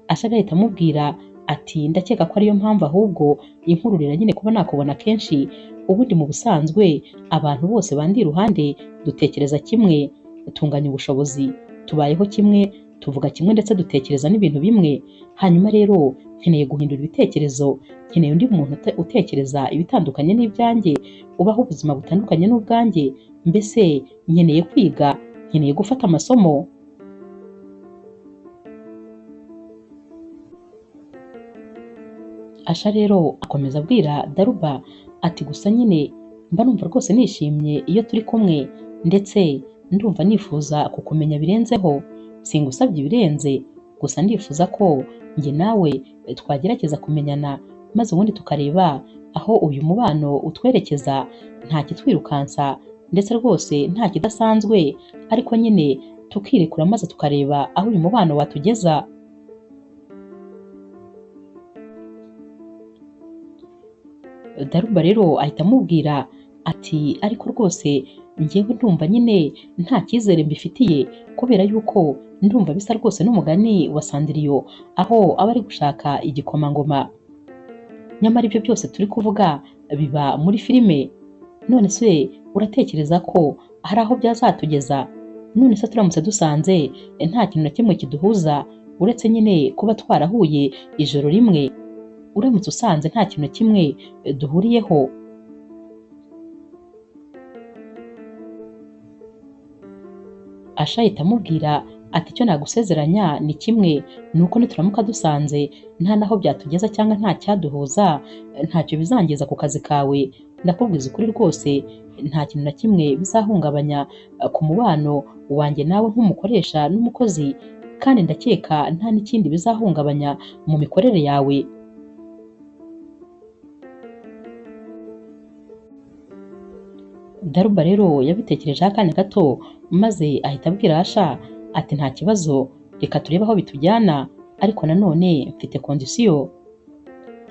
Asha agahita amubwira ati ndakeka ko ariyo mpamvu ahubwo inkururira nyine kuba nakubona kenshi, ubundi mu busanzwe abantu bose bandi iruhande dutekereza kimwe, tunganya ubushobozi, tubayeho kimwe, tuvuga kimwe ndetse dutekereza n'ibintu bimwe. Hanyuma rero nkeneye guhindura ibitekerezo, nkeneye undi muntu utekereza ibitandukanye n'ibyanjye, ubaho ubuzima butandukanye n'ubwanjye, mbese nkeneye kwiga, nkeneye gufata amasomo. Asha rero akomeza abwira Daruba ati gusa nyine mba numva rwose nishimye iyo turi kumwe, ndetse ndumva nifuza kukumenya birenzeho, singusabye ibirenze, gusa ndifuza ko njye nawe twagerageza kumenyana, maze ubundi tukareba aho uyu mubano utwerekeza, nta kitwirukansa ndetse rwose nta kidasanzwe, ariko nyine tukirekura maze tukareba aho uyu mubano watugeza. Daruba rero ahita amubwira ati ariko rwose njyewe ndumva nyine nta cyizere mbifitiye, kubera yuko ndumva bisa rwose n'umugani wa Sandiriyo aho aba ari gushaka igikomangoma, nyamara ibyo byose turi kuvuga biba muri filime. None se uratekereza ko hari aho byazatugeza? None se turamutse dusanze nta kintu na kimwe kiduhuza uretse nyine kuba twarahuye ijoro rimwe, uramutse usanze nta kintu na kimwe duhuriyeho? Asha ahita amubwira ati icyo nagusezeranya ni kimwe, ni uko nituramuka dusanze nta naho byatugeza cyangwa nta cyaduhuza, ntacyo bizangiza ku kazi kawe. Ndakubwiza ukuri rwose, nta kintu na kimwe bizahungabanya ku mubano wanjye nawe nk'umukoresha n'umukozi, kandi ndakeka nta n'ikindi bizahungabanya mu mikorere yawe. Daruba rero yabitekerejeho akanya gato, maze ahita abwira Asha ati nta kibazo, reka turebe aho bitujyana, ariko nanone mfite kondisiyo.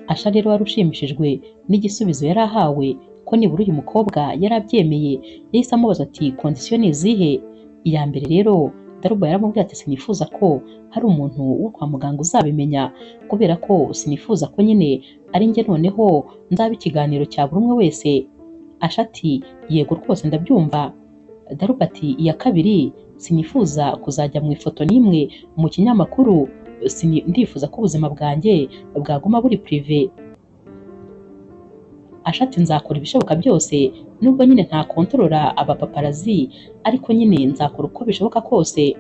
Asha rero wari ushimishijwe n'igisubizo yari ahawe ko nibura uyu mukobwa yari abyemeye, yahise amubaza ati kondisiyo ni izihe? Iya mbere rero Daruba yaramubwiye ati sinifuza ko hari umuntu wo kwa muganga uzabimenya, kubera ko sinifuza ko nyine ari njye noneho nzaba ikiganiro cya buri umwe wese. Asha ati yego rwose ndabyumva. Daruba ati iya kabiri sinifuza kuzajya mu ifoto n'imwe mu kinyamakuru, ndifuza ko ubuzima bwanjye bwaguma buri prive. Asha ati nzakora ibishoboka byose, nubwo nyine nta kontorora abapaparazi, ariko nyine nzakora uko bishoboka kose.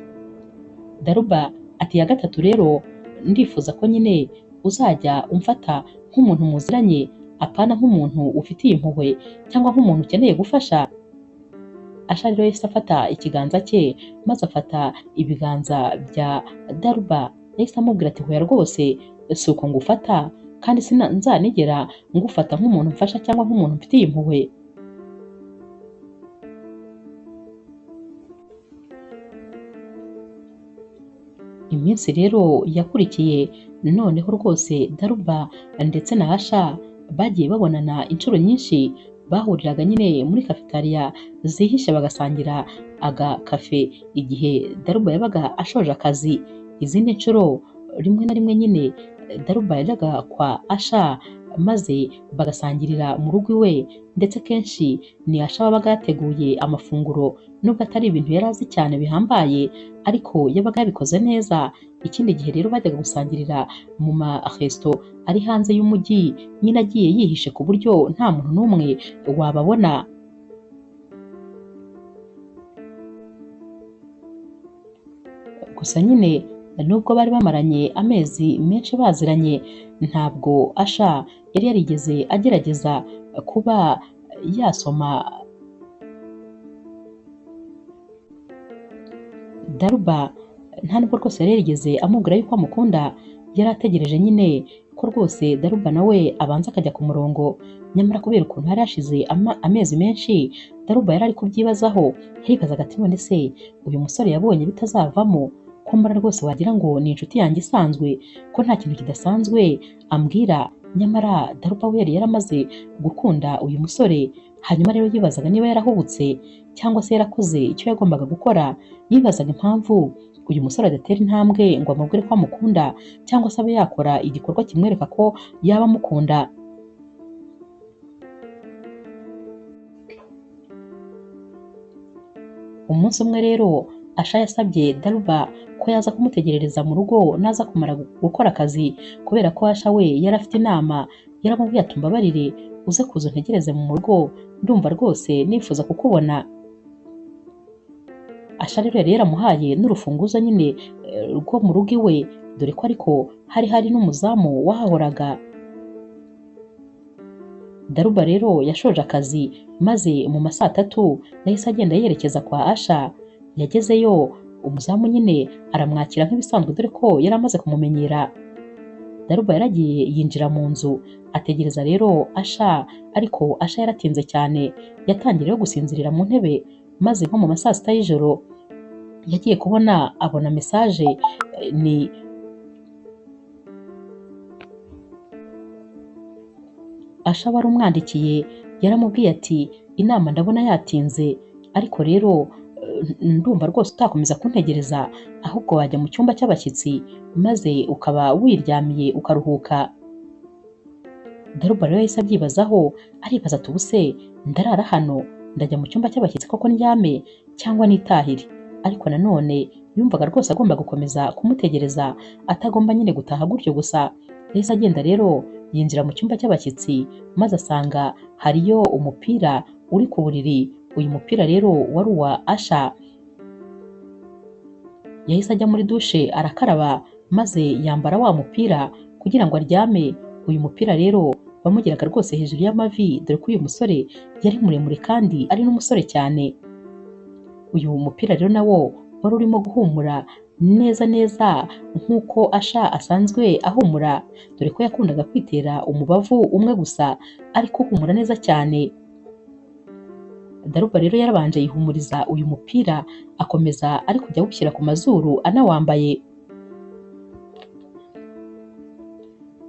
Daruba ati iya gatatu rero ndifuza ko nyine uzajya umfata nk'umuntu muziranye, apana nk'umuntu ufitiye impuhwe cyangwa nk'umuntu ukeneye gufasha. Asha rero yahise afata ikiganza cye maze afata ibiganza bya Daruba, yahise amubwira ati hoya rwose si uko ngufata, kandi nzanigera ngufata nk'umuntu mfasha cyangwa nk'umuntu mfitiye impuhwe. Iminsi rero yakurikiye, noneho rwose Daruba ndetse na Asha bagiye babonana inshuro nyinshi, bahuriraga nyine muri cafetaria zihishe bagasangira agakafe igihe Daruba yabaga ashoje akazi. Izindi nshuro rimwe na rimwe nyine Daruba yajyaga kwa Asha maze bagasangirira mu rugo iwe, ndetse kenshi ni Asha wabaga yateguye amafunguro, nubwo atari ibintu yari azi cyane bihambaye, ariko yabaga yabikoze neza. Ikindi gihe rero bajyaga gusangirira mu maresto ari hanze y'umujyi, nyine agiye yihishe ku buryo nta muntu n'umwe wababona. Gusa nyine nubwo bari bamaranye amezi menshi baziranye, ntabwo Asha yari yarigeze agerageza kuba yasoma Daruba, nta nubwo rwose yari yarigeze amubwira yuko amukunda. Yari ategereje nyine ko rwose Daruba nawe abanza akajya ku murongo, nyamara kubera ukuntu hari hashize amezi menshi, Daruba yari ari kubyibazaho, yibazaga ati none se uyu musore yabonye bitazavamo, ko mbona rwose wagira ngo ni inshuti yanjye isanzwe, ko nta kintu kidasanzwe ambwira nyamara Daruba we yari yaramaze gukunda uyu musore. Hanyuma rero yibazaga niba yarahubutse cyangwa se yarakoze icyo yagombaga gukora. Yibazaga impamvu uyu musore adatera intambwe ngo amubwire ko amukunda cyangwa se abe yakora igikorwa kimwereka ko yaba amukunda. Umunsi umwe rero Asha yasabye Daruba ko yaza kumutegerereza mu rugo naza kumara gukora akazi, kubera ko Asha we yari afite inama. Yaramubwiye ati mbabarire uze kuza untegereze mu rugo, ndumva rwose nifuza kukubona. Asha rero yari yaramuhaye n'urufunguzo nyine rwo mu rugo iwe, dore ko ariko hari n'umuzamu wahahoraga. Daruba rero yashoje akazi maze mu ma saa tatu yahise agenda yerekeza kwa Asha. Yagezeyo umuzamu nyine aramwakira nk'ibisanzwe dore ko yari amaze kumumenyera. Daruba yaragiye yinjira mu nzu ategereza rero Asha, ariko Asha yaratinze cyane. Yatangiye rero gusinzirira mu ntebe, maze nko mu ma saa sita y'ijoro yagiye kubona abona message ni Asha wari umwandikiye. Yaramubwiye ati inama ndabona yatinze, ariko rero ndumva rwose utakomeza kuntegereza, ahubwo wajya mu cyumba cy'abashyitsi maze ukaba wiryamiye ukaruhuka. Daruba rero yahise abyibazaho, aribaza ati ubuse ndarara hano, ndajya mu cyumba cy'abashyitsi koko ndyame cyangwa nitahire? Ariko nanone yumvaga rwose agomba gukomeza kumutegereza, atagomba nyine gutaha gutyo gusa. Yahise agenda rero yinjira mu cyumba cy'abashyitsi, maze asanga hariyo umupira uri ku buriri. Uyu mupira rero wari uwa Asha. Yahise ajya muri dushe arakaraba, maze yambara wa mupira kugira ngo aryame. Uyu mupira rero wamugeraga rwose hejuru y'amavi, dore ko uyu musore yari muremure kandi ari n'umusore cyane. Uyu mupira rero nawo wari urimo guhumura neza neza nk'uko Asha asanzwe ahumura, dore ko yakundaga kwitera umubavu umwe gusa, ariko uhumura neza cyane. Daruba rero yarabanje yihumuriza uyu mupira, akomeza ari kujya awushyira ku mazuru anawambaye.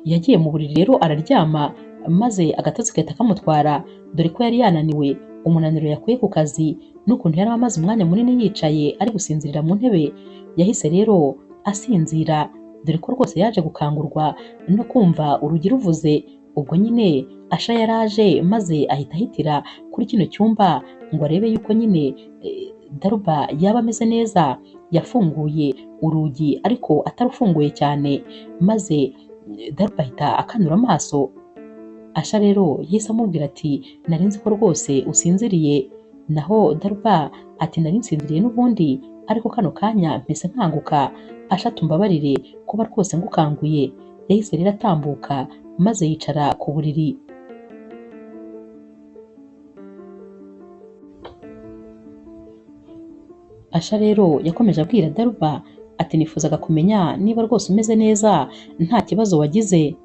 Yagiye mu buriri rero araryama, maze agatotsi gahita kamutwara, dore ko yari yananiwe. Umunaniro yakuye ku kazi n'ukuntu yari amaze umwanya munini yicaye ari gusinzirira mu ntebe, yahise rero asinzira, dore ko rwose yaje gukangurwa no kumva urugi ruvuze. Ubwo nyine Asha yaraje maze ahita ahitira kuri kino cyumba ngo arebe yuko nyine Daruba yaba ameze neza. Yafunguye urugi ariko atarufunguye cyane, maze Daruba ahita akanura amaso. Asha rero yahise amubwira ati nari nzi ko rwose usinziriye. Naho Daruba ati nari nsinziriye n'ubundi, ariko kano kanya mpese nkanguka. Asha tumbabarire kuba rwose ngukanguye. Yahise rero atambuka maze yicara ku buriri. Asha rero yakomeje abwira Daruba ati nifuzaga kumenya niba rwose umeze neza nta kibazo wagize.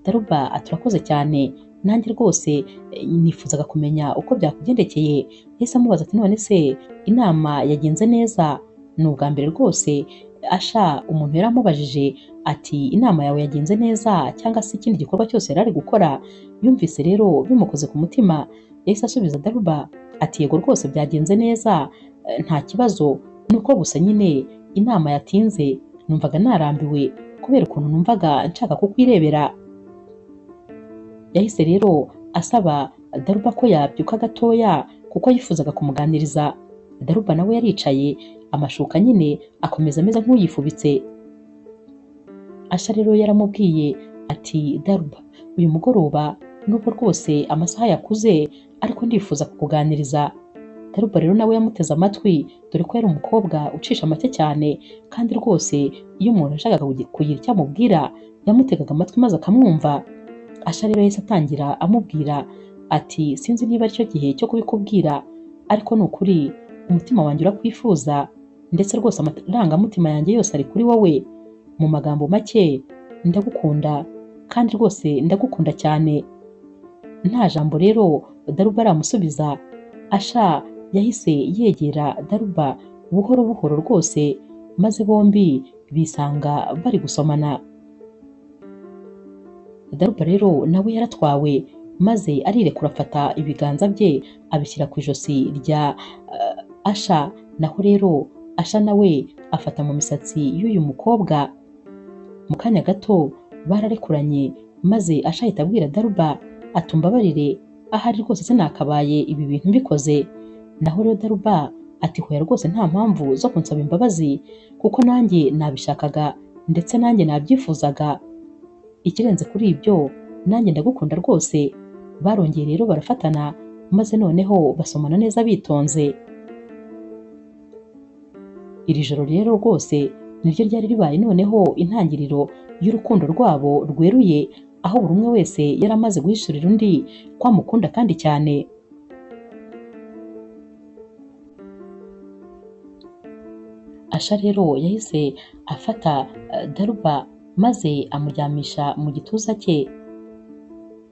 Daruba ati urakoze cyane, nanjye rwose nifuzaga kumenya uko byakugendekeye. Yahise amubaza ati none se inama yagenze neza? Ni ubwa mbere rwose Asha umuntu yaramubajije ati inama yawe yagenze neza cyangwa se ikindi gikorwa cyose yari ari gukora. Yumvise rero bimukoze ku mutima, yahise asubiza Daruba ati yego rwose byagenze neza, nta kibazo, nuko gusa nyine inama yatinze. Numvaga narambiwe kubera ukuntu numvaga nshaka kukwirebera. Yahise rero asaba Daruba ko yabyuka gatoya kuko yifuzaga kumuganiriza. Daruba nawe yaricaye amashuka nyine akomeza ameze nk'uyifubitse. Asha rero yaramubwiye ati Daruba, uyu mugoroba nubwo rwose amasaha yakuze ariko ndifuza kukuganiriza. Daruba rero nawe yamuteze amatwi, dore ko yari umukobwa ucisha make cyane, kandi rwose iyo umuntu ashakaga kugira icyo amubwira yamutegaga amatwi maze akamwumva. Asha rero yahise atangira amubwira ati sinzi niba aricyo gihe cyo kubikubwira, ariko ni ukuri umutima wanjye urakwifuza, ndetse rwose amarangamutima yanjye yose ari kuri wowe. Mu magambo make ndagukunda, kandi rwose ndagukunda cyane. Nta jambo rero Daruba aramusubiza. Asha yahise yegera Daruba buhoro buhoro rwose, maze bombi bisanga bari gusomana. Daruba rero nawe yaratwawe maze arirekura afata ibiganza bye abishyira ku ijosi rya Asha, naho rero Asha nawe afata mu misatsi y'uyu mukobwa. Mu kanya gato bararekuranye maze Asha ahita abwira Daruba ati umbabarire, ahari rwose sinakabaye ibi bintu mbikoze. Naho rero Daruba ati hoya rwose nta mpamvu zo kunsaba imbabazi kuko nanjye nabishakaga ndetse nanjye nabyifuzaga. Ikirenze kuri ibyo nanjye ndagukunda rwose. Barongeye rero barafatana maze noneho basomana neza bitonze. Iri joro rero rwose niryo ryari ribaye noneho intangiriro y'urukundo rwabo rweruye, aho buri umwe wese yari amaze guhishurira undi ko amukunda kandi cyane. Asha rero yahise afata Daruba maze amuryamisha mu gituza cye.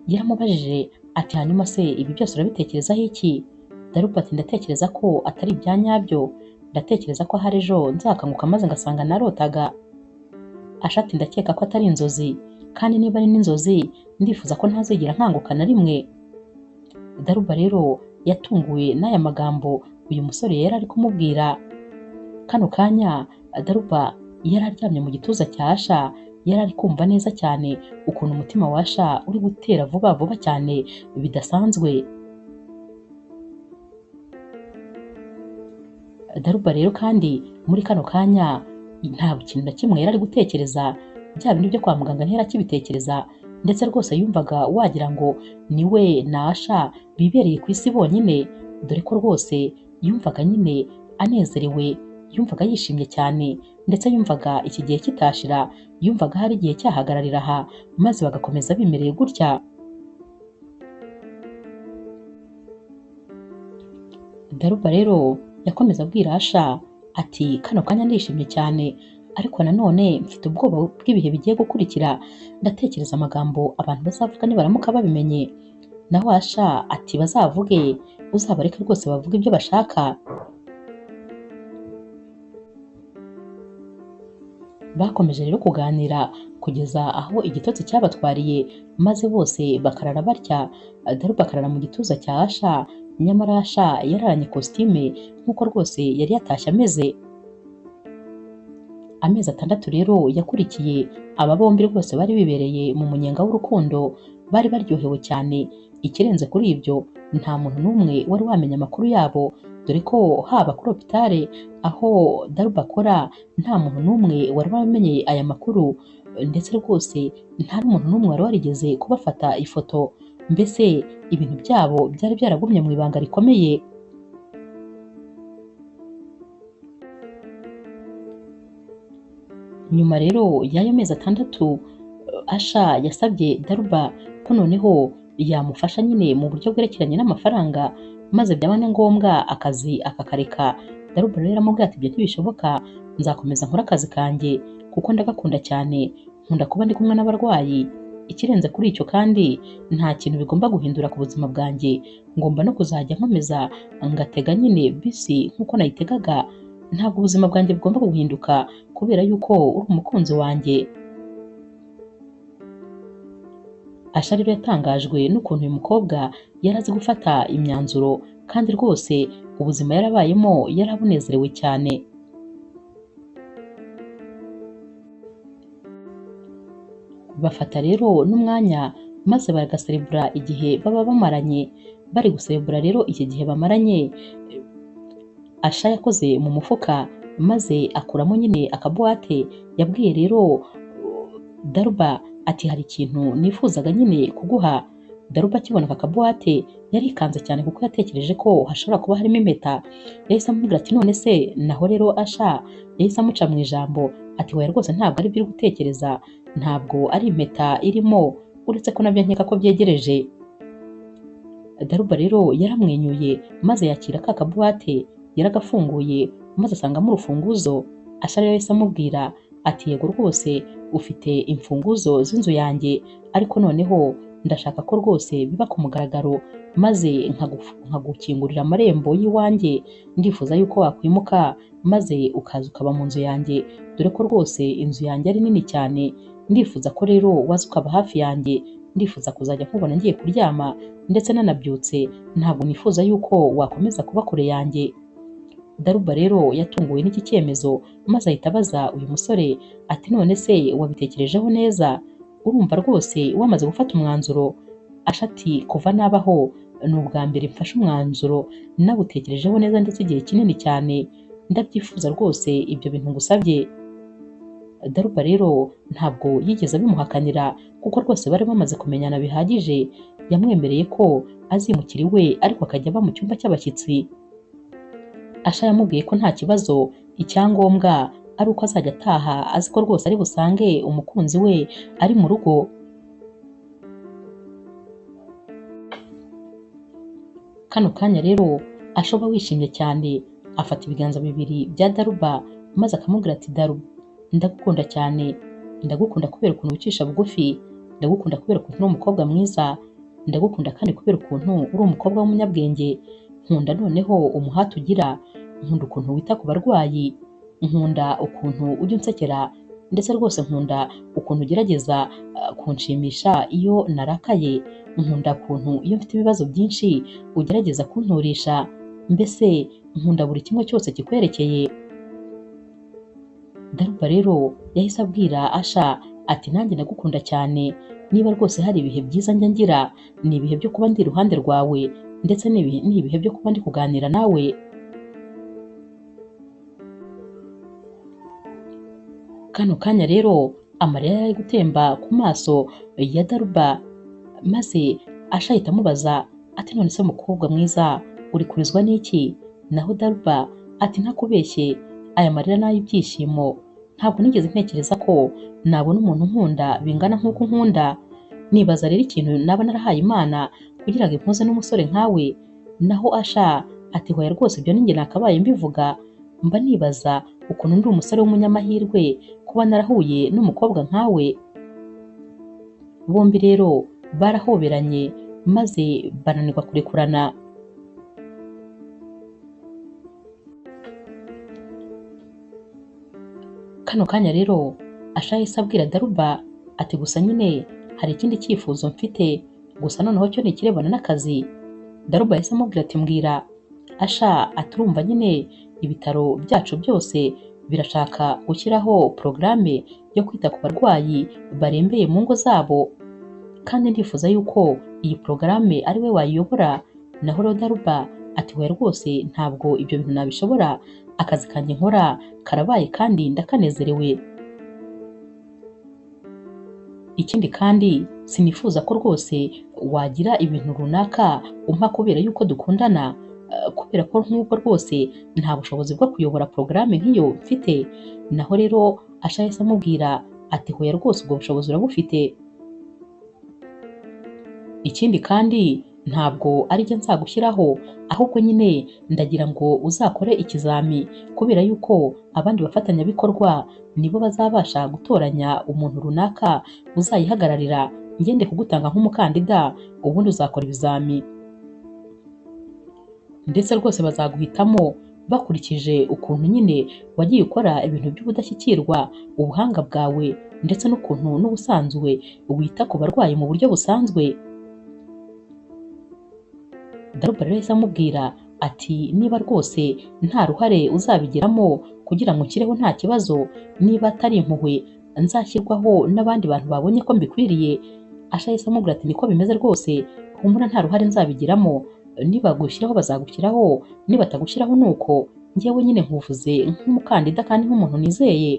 Yaramubajije ati hanyuma se ibi byose urabitekerezaho iki? Daruba ati ndatekereza ko atari ibya nyabyo, ndatekereza ko hari ejo nzakanguka maze ngasanga narotaga. Asha ati ndakeka ko atari inzozi, kandi niba ari n'inzozi ndifuza ko ntazigera nkanguka na rimwe. Daruba rero yatunguwe n'aya magambo uyu musore yari ari kumubwira. Kano kanya Daruba yari aryamye mu gituza cya Asha, yari ari kumva neza cyane ukuntu umutima wa Asha uri gutera vuba vuba cyane bidasanzwe. Daruba rero kandi muri kano kanya nta kintu na kimwe yari ari gutekereza, bya bintu byo kwa muganga ntiyari akibitekereza, ndetse rwose yumvaga wagira ngo ni we na Asha bibereye ku isi bonyine, dore ko rwose yumvaga nyine anezerewe, yumvaga yishimye cyane, ndetse yumvaga iki gihe kitashira, yumvaga hari igihe cyahagararira aha maze bagakomeza bimereye gutya. Daruba rero yakomeza abwira Asha ati kano kanya ndishimye cyane, ariko nanone mfite ubwoba bw'ibihe bigiye gukurikira, ndatekereza amagambo abantu bazavuga nibaramuka babimenye. Naho Asha ati bazavuge, uzabareke rwose bavuga ibyo bashaka. Bakomeje rero kuganira kugeza aho igitotsi cyabatwariye maze bose bakarara batya. Daruba akarara mu gituza cya Asha, nyamara Asha yararanye kositime nk'uko rwose yari yatashye ameze. Amezi 6 rero yakurikiye aba bombi rwose bari bibereye mu munyenga w'urukundo, bari baryohewe cyane. Ikirenze kuri ibyo nta muntu n'umwe wari wamenya amakuru yabo, dore ko haba kuri hopitale aho Daruba akora nta muntu n'umwe wari wamenye aya makuru, ndetse rwose nta n'umuntu n'umwe wari warigeze kubafata ifoto. Mbese ibintu byabo byari byaragumye mu ibanga rikomeye. Nyuma rero y'ayo mezi 6 Asha yasabye Daruba ko noneho yamufasha nyine mu buryo bwerekeranye n'amafaranga, maze byaba ni ngombwa akazi akakareka. Daruba rero aramubwira ati ibyo ntibishoboka, nzakomeza nkora akazi kanjye kuko ndagakunda cyane, nkunda kuba ndi kumwe n'abarwayi. Ikirenze kuri icyo kandi nta kintu bigomba guhindura ku buzima bwanjye, ngomba no kuzajya nkomeza ngatega nyine bisi nk'uko nayitegaga. Ntabwo ubuzima bwanjye bugomba guhinduka kubera yuko uri umukunzi wanjye. Asha rero yatangajwe n'ukuntu uyu mukobwa yari azi gufata imyanzuro, kandi rwose ubuzima yarabayemo yarabunezerewe cyane. Bafata rero n'umwanya maze bagaserebura igihe baba bamaranye. Bari guserebura rero iki gihe bamaranye, Asha yakoze mu mufuka maze akuramo nyine akabuwate. Yabwiye rero Daruba ati hari ikintu nifuzaga nyine kuguha. Daruba akibona aka kabuwate yarikanze cyane kuko yatekereje ko hashobora kuba harimo impeta. Yahise amubwira ati none se naho rero Asha yahise amuca mu ijambo ati hoya rwose ntabwo ari byo gutekereza, ntabwo ari impeta irimo, uretse ko nabyo nkeka ko byegereje. Daruba rero yaramwenyuye maze yakira ka kabuwate, yaragafunguye maze asangamo urufunguzo. Asha rero yahise amubwira ati yego rwose ufite imfunguzo z'inzu yanjye, ariko noneho ndashaka ko rwose biba ku mugaragaro maze nkagukingurira amarembo y'iwanjye. Ndifuza yuko wakwimuka maze ukaza ukaba mu nzu yanjye, dore ko rwose inzu yanjye ari nini cyane, ndifuza ko rero waza ukaba hafi yanjye, ndifuza kuzajya nkubona ngiye kuryama ndetse nanabyutse, ntabwo nifuza yuko wakomeza kuba kure yanjye. Daruba rero yatunguwe n'iki cyemezo maze ahita abaza uyu musore ati none se wabitekerejeho neza? Urumva rwose wamaze gufata umwanzuro? Asha ati kuva nabaho ni ubwa mbere mfashe umwanzuro nawutekerejeho neza ndetse igihe kinini cyane, ndabyifuza rwose ibyo bintu ngusabye. Daruba rero ntabwo yigeze abimuhakanira kuko rwose bari bamaze kumenyana bihagije, yamwemereye ko azimukira iwe ariko akajya aba mu cyumba cy'abashyitsi. Asha yamubwiye ko nta kibazo, icyangombwa ari uko azajya ataha azi ko rwose ari busange umukunzi we ari mu rugo. Kano kanya rero Asha aba wishimye cyane, afata ibiganza bibiri bya Daruba maze akamubwira ati Daruba, ndagukunda cyane, ndagukunda kubera ukuntu wicisha bugufi, ndagukunda kubera ukuntu uri umukobwa mwiza, ndagukunda kandi kubera ukuntu uri umukobwa w'umunyabwenge, nkunda noneho umuhate ugira, nkunda ukuntu wita ku barwayi, nkunda ukuntu ujya unsekera, ndetse rwose nkunda ukuntu ugerageza kunshimisha iyo narakaye, nkunda ukuntu iyo mfite ibibazo byinshi ugerageza kunturisha, mbese nkunda buri kimwe cyose kikwerekeye. Daruba rero yahise abwira Asha ati nanjye ndagukunda cyane, niba rwose hari ibihe byiza njya ngira ni ibihe byo kuba ndi iruhande rwawe, ndetse ni ibihe byo kuba ndi kuganira nawe. Kano kanya rero amarira yari gutemba ku maso ya Daruba, maze Asha ahita amubaza ati none se mukobwa mwiza uri kurizwa n'iki? Naho Daruba ati ntakubeshye aya marira ni ay'ibyishimo, ntabwo nigeze ntekereza ko nabona umuntu nkunda bingana nk'uko nkunda, nibaza rero ikintu naba narahaye Imana kugira ngo impuze n'umusore nkawe. Naho Asha ati hoya rwose ibyo ninjye nakabaye mbivuga, mba nibaza ukuntu ndi umusore w'umunyamahirwe kuba narahuye n'umukobwa nkawe. Bombi rero barahoberanye maze bananirwa kurekurana. Kano kanya rero Asha yahise abwira Daruba ati gusa nyine hari ikindi cyifuzo mfite, gusa noneho cyo ntikirebana n'akazi. Daruba yahise amubwira ati mbwira. Asha ati urumva nyine ibitaro byacu byose birashaka gushyiraho porogaramu yo kwita ku barwayi barembeye mu ngo zabo, kandi ndifuza yuko iyi porogaramu ari we wayiyobora. Naho rero Daruba ati hoya rwose ntabwo ibyo bintu nabishobora, akazi kanjye nkora karabaye kandi ndakanezerewe, ikindi kandi sinifuza ko rwose wagira ibintu runaka umpa kubera yuko dukundana, kubera ko nk'uko rwose nta bushobozi bwo kuyobora porogaramu nk'iyo mfite. Naho rero Asha yahise amubwira ati hoya rwose ubwo bushobozi urabufite, ikindi kandi ntabwo ari jye nzagushyiraho, ahubwo nyine ndagira ngo uzakore ikizami, kubera yuko abandi bafatanyabikorwa nibo bazabasha gutoranya umuntu runaka uzayihagararira, ngende kugutanga nk'umukandida, ubundi uzakora ibizami, ndetse rwose bazaguhitamo bakurikije ukuntu nyine wagiye ukora ibintu by'ubudashyikirwa, ubuhanga bwawe, ndetse n'ukuntu n'ubusanzwe wita ku barwayi mu buryo busanzwe. Daruba rero yahise amubwira ati niba rwose nta ruhare uzabigiramo kugira ngo nshyireho nta kibazo, niba atari impuhwe nzashyirwaho n'abandi bantu babonye ko mbikwiriye. Asha yahise amubwira ati niko bimeze rwose, humura nta ruhare nzabigiramo, nibagushyiraho bazagushyiraho, nibatagushyiraho nuko njyewe nyine nkuvuze nk'umukandida kandi nk'umuntu nizeye.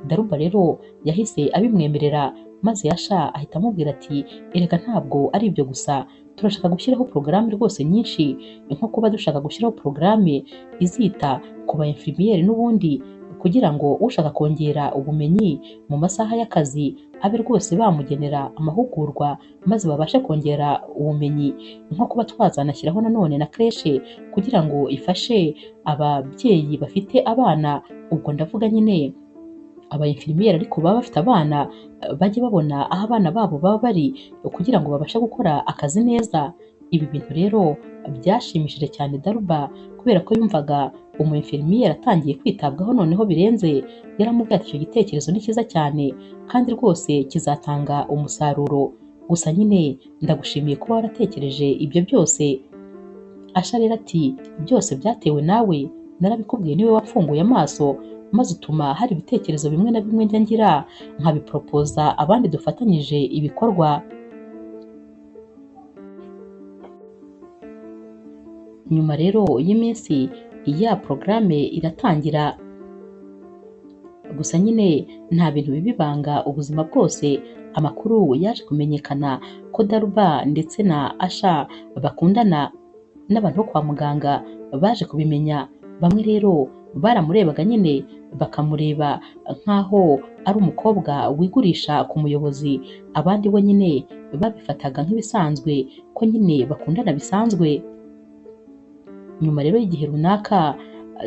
Daruba rero yahise abimwemerera, maze Asha ahita amubwira ati erega ntabwo ari ibyo gusa, turashaka gushyiraho porogaramu rwose nyinshi, nko kuba dushaka gushyiraho porogaramu izita ku ba infirmiere n'ubundi, kugira ngo ushaka kongera ubumenyi mu masaha y'akazi abe rwose bamugenera amahugurwa maze babashe kongera ubumenyi, nko kuba twazanashyiraho nanone na creche kugira ngo ifashe ababyeyi bafite abana, ubwo ndavuga nyine aba infirmiere ariko baba bafite abana, bajye babona aho abana babo baba bari kugira ngo babashe gukora akazi neza. Ibi bintu rero byashimishije cyane Daruba kubera ko yumvaga umu-infirmiere atangiye kwitabwaho noneho birenze. Yaramubwiye ati icyo gitekerezo ni cyiza cyane kandi rwose kizatanga umusaruro. Gusa nyine ndagushimiye kuba waratekereje ibyo byose. Asha rero ati byose byatewe nawe, narabikubwiye niwe wapfunguye amaso maze utuma hari ibitekerezo bimwe na bimwe njya ngira nkabiporopoza abandi dufatanyije ibikorwa. Nyuma rero y'iminsi ya porogaramu iratangira. Gusa nyine nta bintu biba ibanga ubuzima bwose. Amakuru yaje kumenyekana ko Daruba ndetse na Asha bakundana. N'abantu bo kwa muganga baje kubimenya. Bamwe rero baramurebaga nyine bakamureba nk'aho ari umukobwa wigurisha ku muyobozi, abandi bo nyine babifataga nk'ibisanzwe ko nyine bakundana bisanzwe. Nyuma rero y'igihe runaka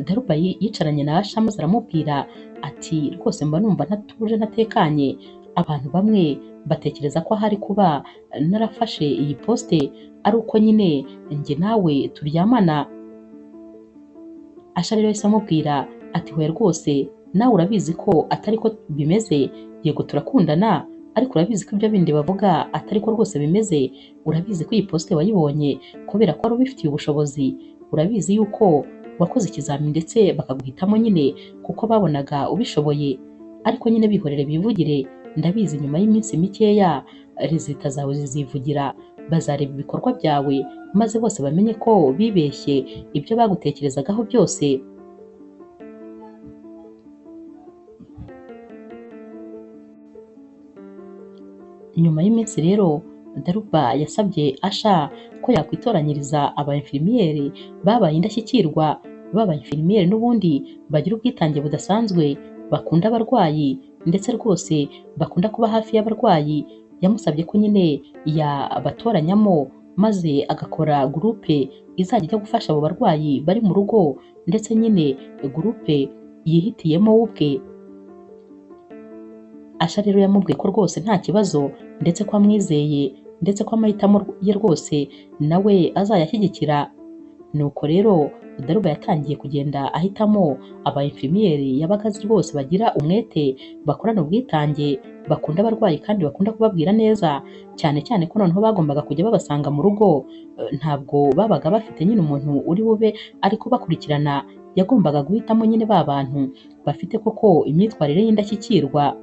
Daruba yicaranye na Asha maze aramubwira ati rwose mba numva ntatuje ntatekanye. Abantu bamwe batekereza ko ahari kuba narafashe iyi poste ari uko nyine njye nawe turyamana. Asha rero yahise amubwira ati hoya rwose nawe urabizi ko atari ko bimeze. Yego turakundana ariko urabizi ko ibyo bindi bavuga atari ko rwose bimeze. Urabizi ko iyi poste wayibonye kubera ko wari ubifitiye ubushobozi. Urabizi yuko wakoze ikizamini ndetse bakaguhitamo nyine kuko babonaga ubishoboye. Ariko nyine bihorere bivugire, ndabizi nyuma y'iminsi mikeya rezita zawe zizivugira. Bazareba ibikorwa byawe maze bose bamenye ko bibeshye ibyo bagutekerezagaho byose. Nyuma y'iminsi rero Daruba yasabye Asha ko yakwitoranyiriza aba-infirmiere babaye indashyikirwa. Baba-infirmiere n'ubundi bagira ubwitange budasanzwe, bakunda abarwayi ndetse rwose bakunda kuba hafi y'abarwayi. Yamusabye ko nyine yabatoranyamo maze agakora gurupe izajya ijya gufasha abo barwayi bari mu rugo ndetse nyine gurupe yihitiyemo we ubwe. Asha rero yamubwiye ko rwose nta kibazo ndetse ko amwizeye ndetse ko amahitamo ye rwose nawe azayashyigikira. Nuko rero Daruba yatangiye kugenda ahitamo aba-infirmiere yabaga azi rwose bagira umwete, bakorana ubwitange, bakunda abarwayi kandi bakunda kubabwira neza. Cyane cyane ko noneho bagombaga kujya babasanga mu rugo. Ntabwo babaga bafite nyine umuntu uri bube ari kubakurikirana. Yagombaga guhitamo nyine ba bantu bafite koko imyitwarire y'indashyikirwa.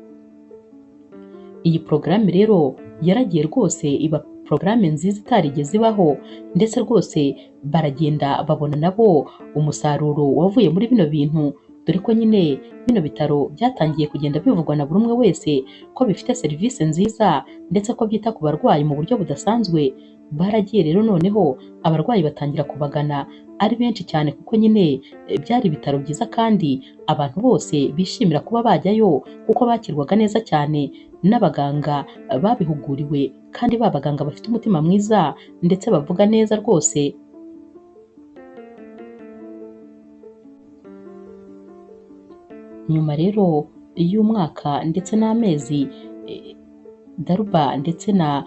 Iyi porogaramu rero yaragiye rwose iba porogaramu nziza itarigeze ibaho ndetse rwose baragenda babona nabo umusaruro wavuye muri bino bintu, dore ko nyine bino bitaro byatangiye kugenda bivugwa na buri umwe wese ko bifite serivisi nziza ndetse ko byita ku barwayi mu buryo budasanzwe. Baragiye rero noneho abarwayi batangira kubagana ari benshi cyane kuko nyine byari ibitaro byiza kandi abantu bose bishimira kuba bajyayo kuko bakirwaga neza cyane n'abaganga babihuguriwe kandi babaganga bafite umutima mwiza ndetse bavuga neza rwose. Nyuma rero y'umwaka ndetse n'amezi Daruba ndetse na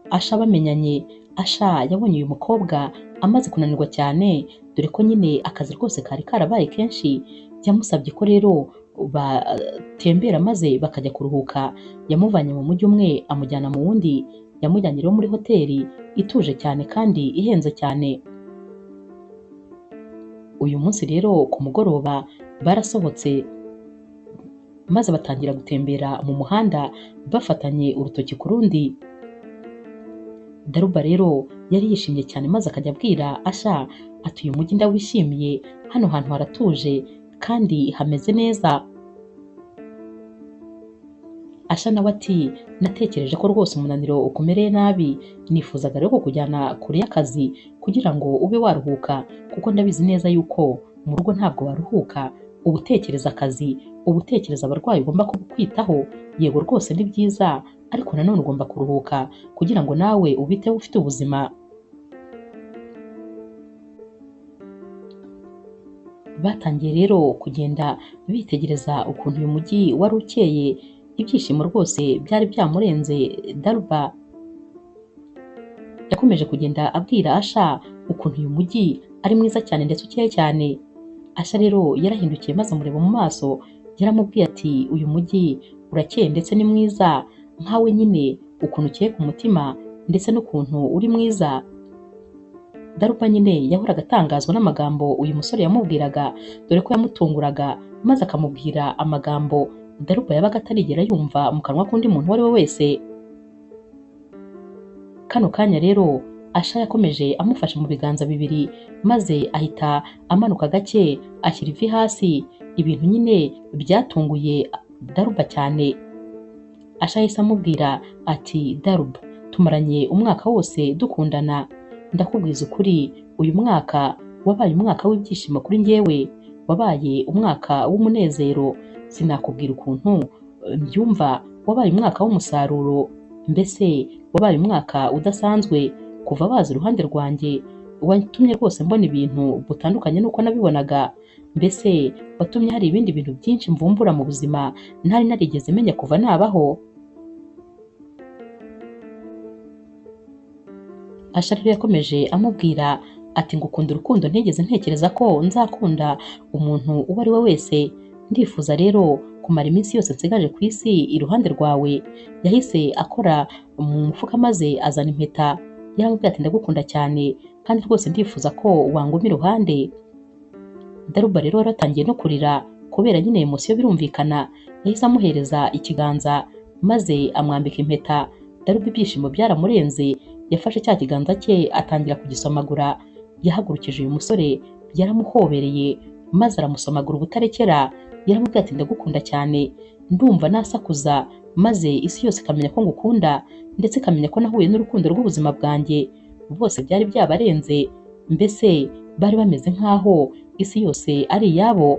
Asha bamenyanye, Asha yabonye uyu mukobwa amaze kunanirwa cyane dore ko nyine akazi rwose kari karabaye kenshi. Yamusabye ko rero batembera maze bakajya kuruhuka. Yamuvanye mu mujyi umwe amujyana mu wundi. Yamujyanye rero muri hoteli ituje cyane kandi ihenze cyane. Uyu munsi rero ku mugoroba barasohotse maze batangira gutembera mu muhanda bafatanye urutoki ku rundi. Daruba rero yari yishimye cyane maze akajya abwira Asha ati uyu mujyi ndawishimiye, hano hantu haratuje kandi hameze neza. Asha nawe ati natekereje ko rwose umunaniro ukumereye nabi, nifuzaga rero kukujyana kure y'akazi kugira ngo ube waruhuka kuko ndabizi neza yuko mu rugo ntabwo waruhuka, uba utekereza akazi, uba utekereza abarwayi ugomba kwitaho. Yego rwose ni byiza ariko nanone ugomba kuruhuka kugira ngo nawe ubiteho ufite ubuzima. Batangiye rero kugenda bitegereza ukuntu uyu mujyi wari ukeye. Ibyishimo rwose byari byamurenze Daruba. yakomeje kugenda abwira Asha ukuntu uyu mujyi ari mwiza cyane ndetse ukeye cyane. Asha rero yarahindukiye maze amureba mu maso, yaramubwiye ati uyu mujyi urakeye ndetse ni mwiza nkawe nyine, ukuntu ukeye ku mutima ndetse n'ukuntu uri mwiza. Daruba nyine yahoraga atangazwa n'amagambo uyu musore yamubwiraga, dore ko yamutunguraga maze akamubwira amagambo Daruba yabaga atarigera yumva mu kanwa k'undi muntu uwo ari we wese. Kano kanya rero Asha yakomeje amufashe mu biganza bibiri, maze ahita amanuka gake ashyira ivi hasi. Ibintu nyine byatunguye Daruba cyane. Asha yahise amubwira ati Daruba, tumaranye umwaka wose dukundana, ndakubwiza ukuri uyu mwaka wabaye umwaka w'ibyishimo kuri njyewe, wabaye umwaka w'umunezero, sinakubwira ukuntu mbyumva, wabaye umwaka w'umusaruro, mbese wabaye umwaka udasanzwe. Kuva baza iruhande rwanjye watumye rwose mbona ibintu butandukanye n'uko nabibonaga, mbese watumye hari ibindi bintu byinshi mvumbura mu buzima ntari narigeze menya kuva nabaho. Asha rero yakomeje amubwira ati ngukunda urukundo ntigeze ntekereza ko nzakunda umuntu uwo ari we wese, ndifuza rero kumara iminsi yose nsigaje ku isi iruhande rwawe. Yahise akora mu mufuka maze azana impeta, yaramubwiye ati ndagukunda cyane kandi rwose ndifuza ko wanguma iruhande. Daruba rero yaratangiye no kurira kubera nyine emosiyo birumvikana, yahise amuhereza ikiganza maze amwambika impeta. Daruba ibyishimo byaramurenze, yafashe cya kiganza cye atangira kugisomagura. Yahagurukije uyu musore yaramuhobereye maze aramusomagura ubutarekera, yaramubwiye ati ndagukunda cyane, ndumva nasakuza maze isi yose ikamenya ko ngukunda ndetse ikamenya ko nahuye n'urukundo rw'ubuzima bwanjye. Bose byari byabarenze, mbese bari bameze nk'aho isi yose ari iyabo.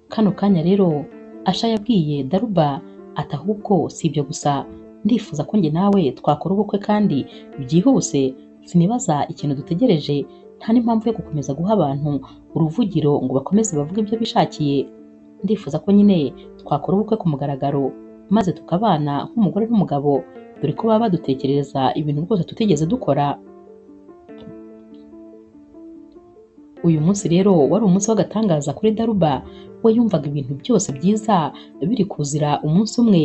Kano kanya rero Asha yabwiye Daruba ati ahubwo si ibyo gusa, ndifuza ko njye nawe twakora ubukwe kandi byihuse, sinibaza ikintu dutegereje, nta n'impamvu yo gukomeza guha abantu uruvugiro ngo bakomeze bavuge ibyo bishakiye. Ndifuza ko nyine twakora ubukwe ku mugaragaro maze tukabana nk'umugore n'umugabo, dore ko baba badutekerereza ibintu rwose tutigeze dukora. Uyu munsi rero wari umunsi w'agatangaza kuri Daruba. We yumvaga ibintu byose byiza biri kuzira umunsi umwe.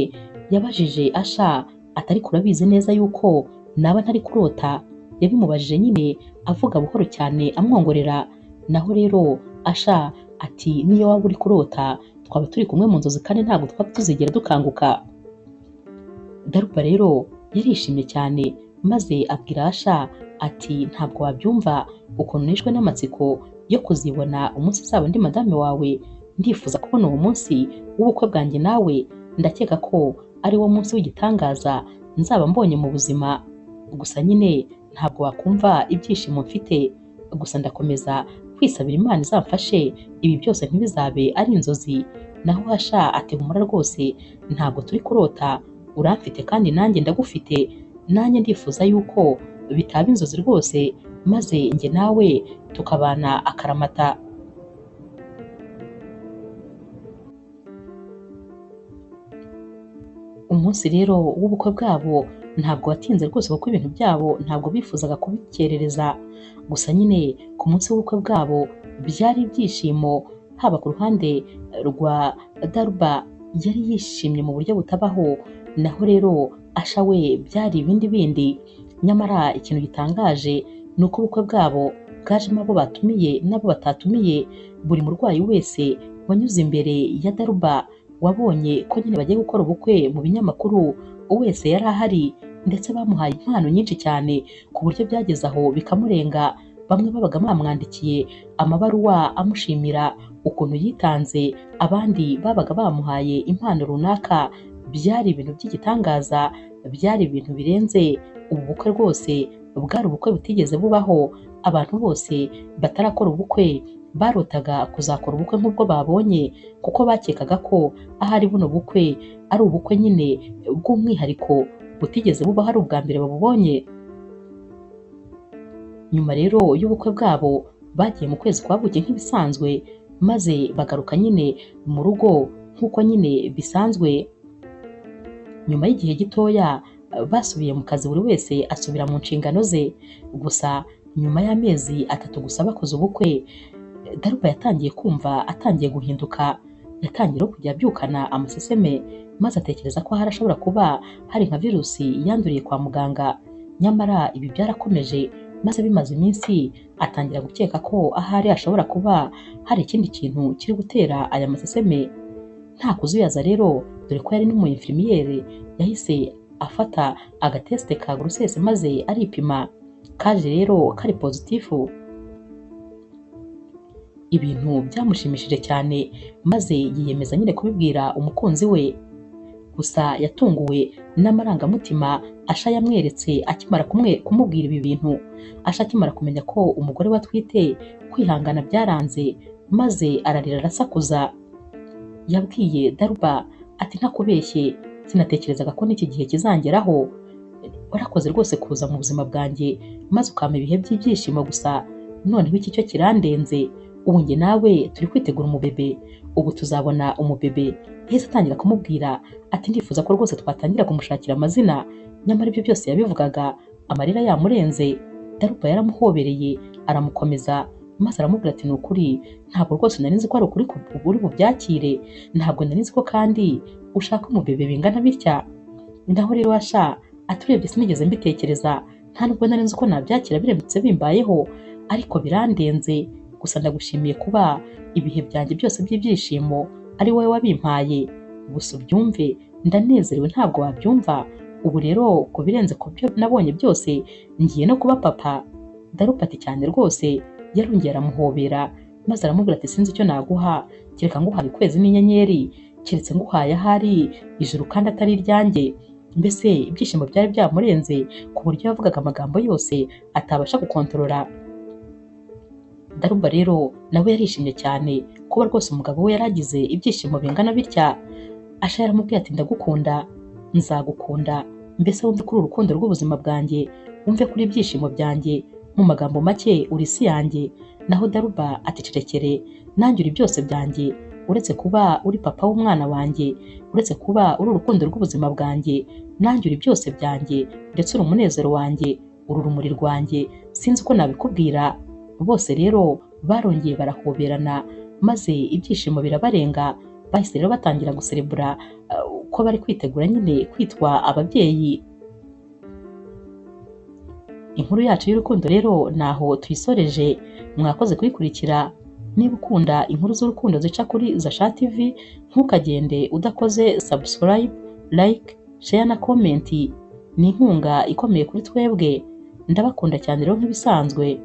Yabajije Asha atari kurabizi neza yuko naba ntari kurota. Yabimubajije nyine avuga buhoro cyane amwongorera. Naho rero Asha ati niyo waba uri kurota twaba turi kumwe mu nzozi kandi ntabwo twaba tuzigera dukanguka. Daruba rero yarishimye cyane maze abwira Asha ati ntabwo wabyumva ukuntu nishwe n'amatsiko yo kuzibona umunsi uzaba ndi madame wawe. Ndifuza kubona uwo munsi w'ubukwe bwanjye nawe, ndakeka ko ari wo munsi w'igitangaza nzaba mbonye mu buzima. Gusa nyine ntabwo wakumva ibyishimo mfite, gusa ndakomeza kwisabira Imana izamfashe ibi byose ntibizabe ari inzozi. Naho Asha ati humura rwose ntabwo turi kurota, uramfite kandi nanjye ndagufite, nanjye ndifuza yuko bitaba inzozi rwose maze njye nawe tukabana akaramata. Umunsi rero w'ubukwe bwabo ntabwo watinze rwose kuko ibintu byabo ntabwo bifuzaga kubikerereza. Gusa nyine ku munsi w'ubukwe bwabo byari ibyishimo, haba ku ruhande rwa Daruba yari yishimye mu buryo butabaho, naho rero Asha we byari ibindi bindi. Nyamara ikintu gitangaje ni uko ubukwe bwabo bwajemo abo batumiye n'abo batatumiye. Buri murwayi wese wanyuze imbere ya Daruba wabonye ko nyine bagiye gukora ubukwe mu binyamakuru wese yari ahari, ndetse bamuhaye impano nyinshi cyane ku buryo byageze aho bikamurenga. Bamwe babaga bamwandikiye amabaruwa amushimira ukuntu yitanze, abandi babaga bamuhaye impano runaka. Byari ibintu by'igitangaza, byari ibintu birenze. Ubu bukwe rwose bwari ubukwe butigeze bubaho. Abantu bose batarakora ubukwe barotaga kuzakora ubukwe nk'ubwo babonye, kuko bakekaga ko ahari buno bukwe ari ubukwe nyine bw'umwihariko butigeze bubaho, ari ubwa mbere babubonye. Nyuma rero y'ubukwe bwabo bagiye mu kwezi kwa buki nk'ibisanzwe, maze bagaruka nyine mu rugo nk'uko nyine bisanzwe. Nyuma y'igihe gitoya basubiye mu kazi, buri wese asubira mu nshingano ze. Gusa nyuma y'amezi 3 gusa bakoze ubukwe, Daruba yatangiye kumva atangiye guhinduka. Yatangiye no kujya abyukana amaseseme, maze atekereza ko ahari ashobora kuba hari nka virusi yanduriye kwa muganga. Nyamara ibi byarakomeje, maze bimaze iminsi atangira gukeka ko ahari ashobora kuba hari ikindi kintu kiri gutera aya maseseme. Nta kuzuyaza rero, dore ko yari n'umu infirmiere, yahise afata agateste ka grossesse maze aripima. Kaje rero kari pozitifu. Ibintu byamushimishije cyane, maze yiyemeza nyine kubibwira umukunzi we. Gusa yatunguwe n'amarangamutima Asha yamweretse akimara kumubwira ibi bintu. Asha akimara kumenya ko umugore we atwite, kwihangana byaranze, maze ararira arasakuza. Yabwiye Daruba ati ntakubeshye, sinatekerezaga ko n'iki gihe kizangeraho. Warakoze rwose kuza mu buzima bwanjye, maze ukampa ibihe by'ibyishimo, gusa noneho iki cyo kirandenze. Ubu njye nawe turi kwitegura umubebe, ubu tuzabona umubebe. Yahise atangira kumubwira ati ndifuza ko rwose twatangira kumushakira amazina. Nyamara ibyo byose yabivugaga amarira yamurenze. Daruba yaramuhobereye aramukomeza, maze aramubwira ati ni ukuri, ntabwo rwose nari nzi ko ari ukuri uri bubyakire, ntabwo nari nzi ko kandi ushaka umubebe bingana bitya. Naho rero Asha aturebye sinigeze mbitekereza, nta nubwo nari nzi ko nabyakira biramutse bimbayeho, ariko birandenze. Gusa ndagushimiye kuba ibihe byanjye byose by'ibyishimo ari wowe wabimpaye. Gusa ubyumve, ndanezerewe ntabwo wabyumva. Ubu rero ku birenze ku byo nabonye byose, ngiye no kuba papa. Daruba ati cyane rwose. Yarongera aramuhobera, maze aramubwira ati sinzi icyo naguha, kereka nguhaye ukwezi n'inyenyeri, keretse nguhaye ahari ijuru kandi atari iryanjye. Mbese ibyishimo byari byamurenze ku buryo yavugaga amagambo yose atabasha gukontorora. Daruba rero nawe yarishimye cyane kuba rwose umugabo we yaragize ibyishimo bingana bitya. Asha yaramubwiye ati ndagukunda, nzagukunda, mbese wumve kuri urukundo rw'ubuzima bwanjye, wumve kuri ibyishimo byanjye. Mu magambo make uri isi yanjye. Naho Daruba ati cerekere, nanjye uri byose byanjye, uretse kuba uri papa w'umwana wanjye, uretse kuba uri urukundo rw'ubuzima bwanjye, nanjye uri byose byanjye, ndetse uri umunezero wanjye, uri urumuri rwanjye, sinzi uko nabikubwira. Bose rero barongeye barahoberana, maze ibyishimo birabarenga. Bahise rero batangira guserebura ko bari kwitegura nyine kwitwa ababyeyi. Inkuru yacu y'urukundo rero naho tuyisoreje. Mwakoze kuyikurikira. Niba ukunda inkuru z'urukundo zica kuri Zasha TV, ntukagende udakoze subscribe, like, share na comment. Ni inkunga ikomeye kuri twebwe. Ndabakunda cyane rero nk'ibisanzwe.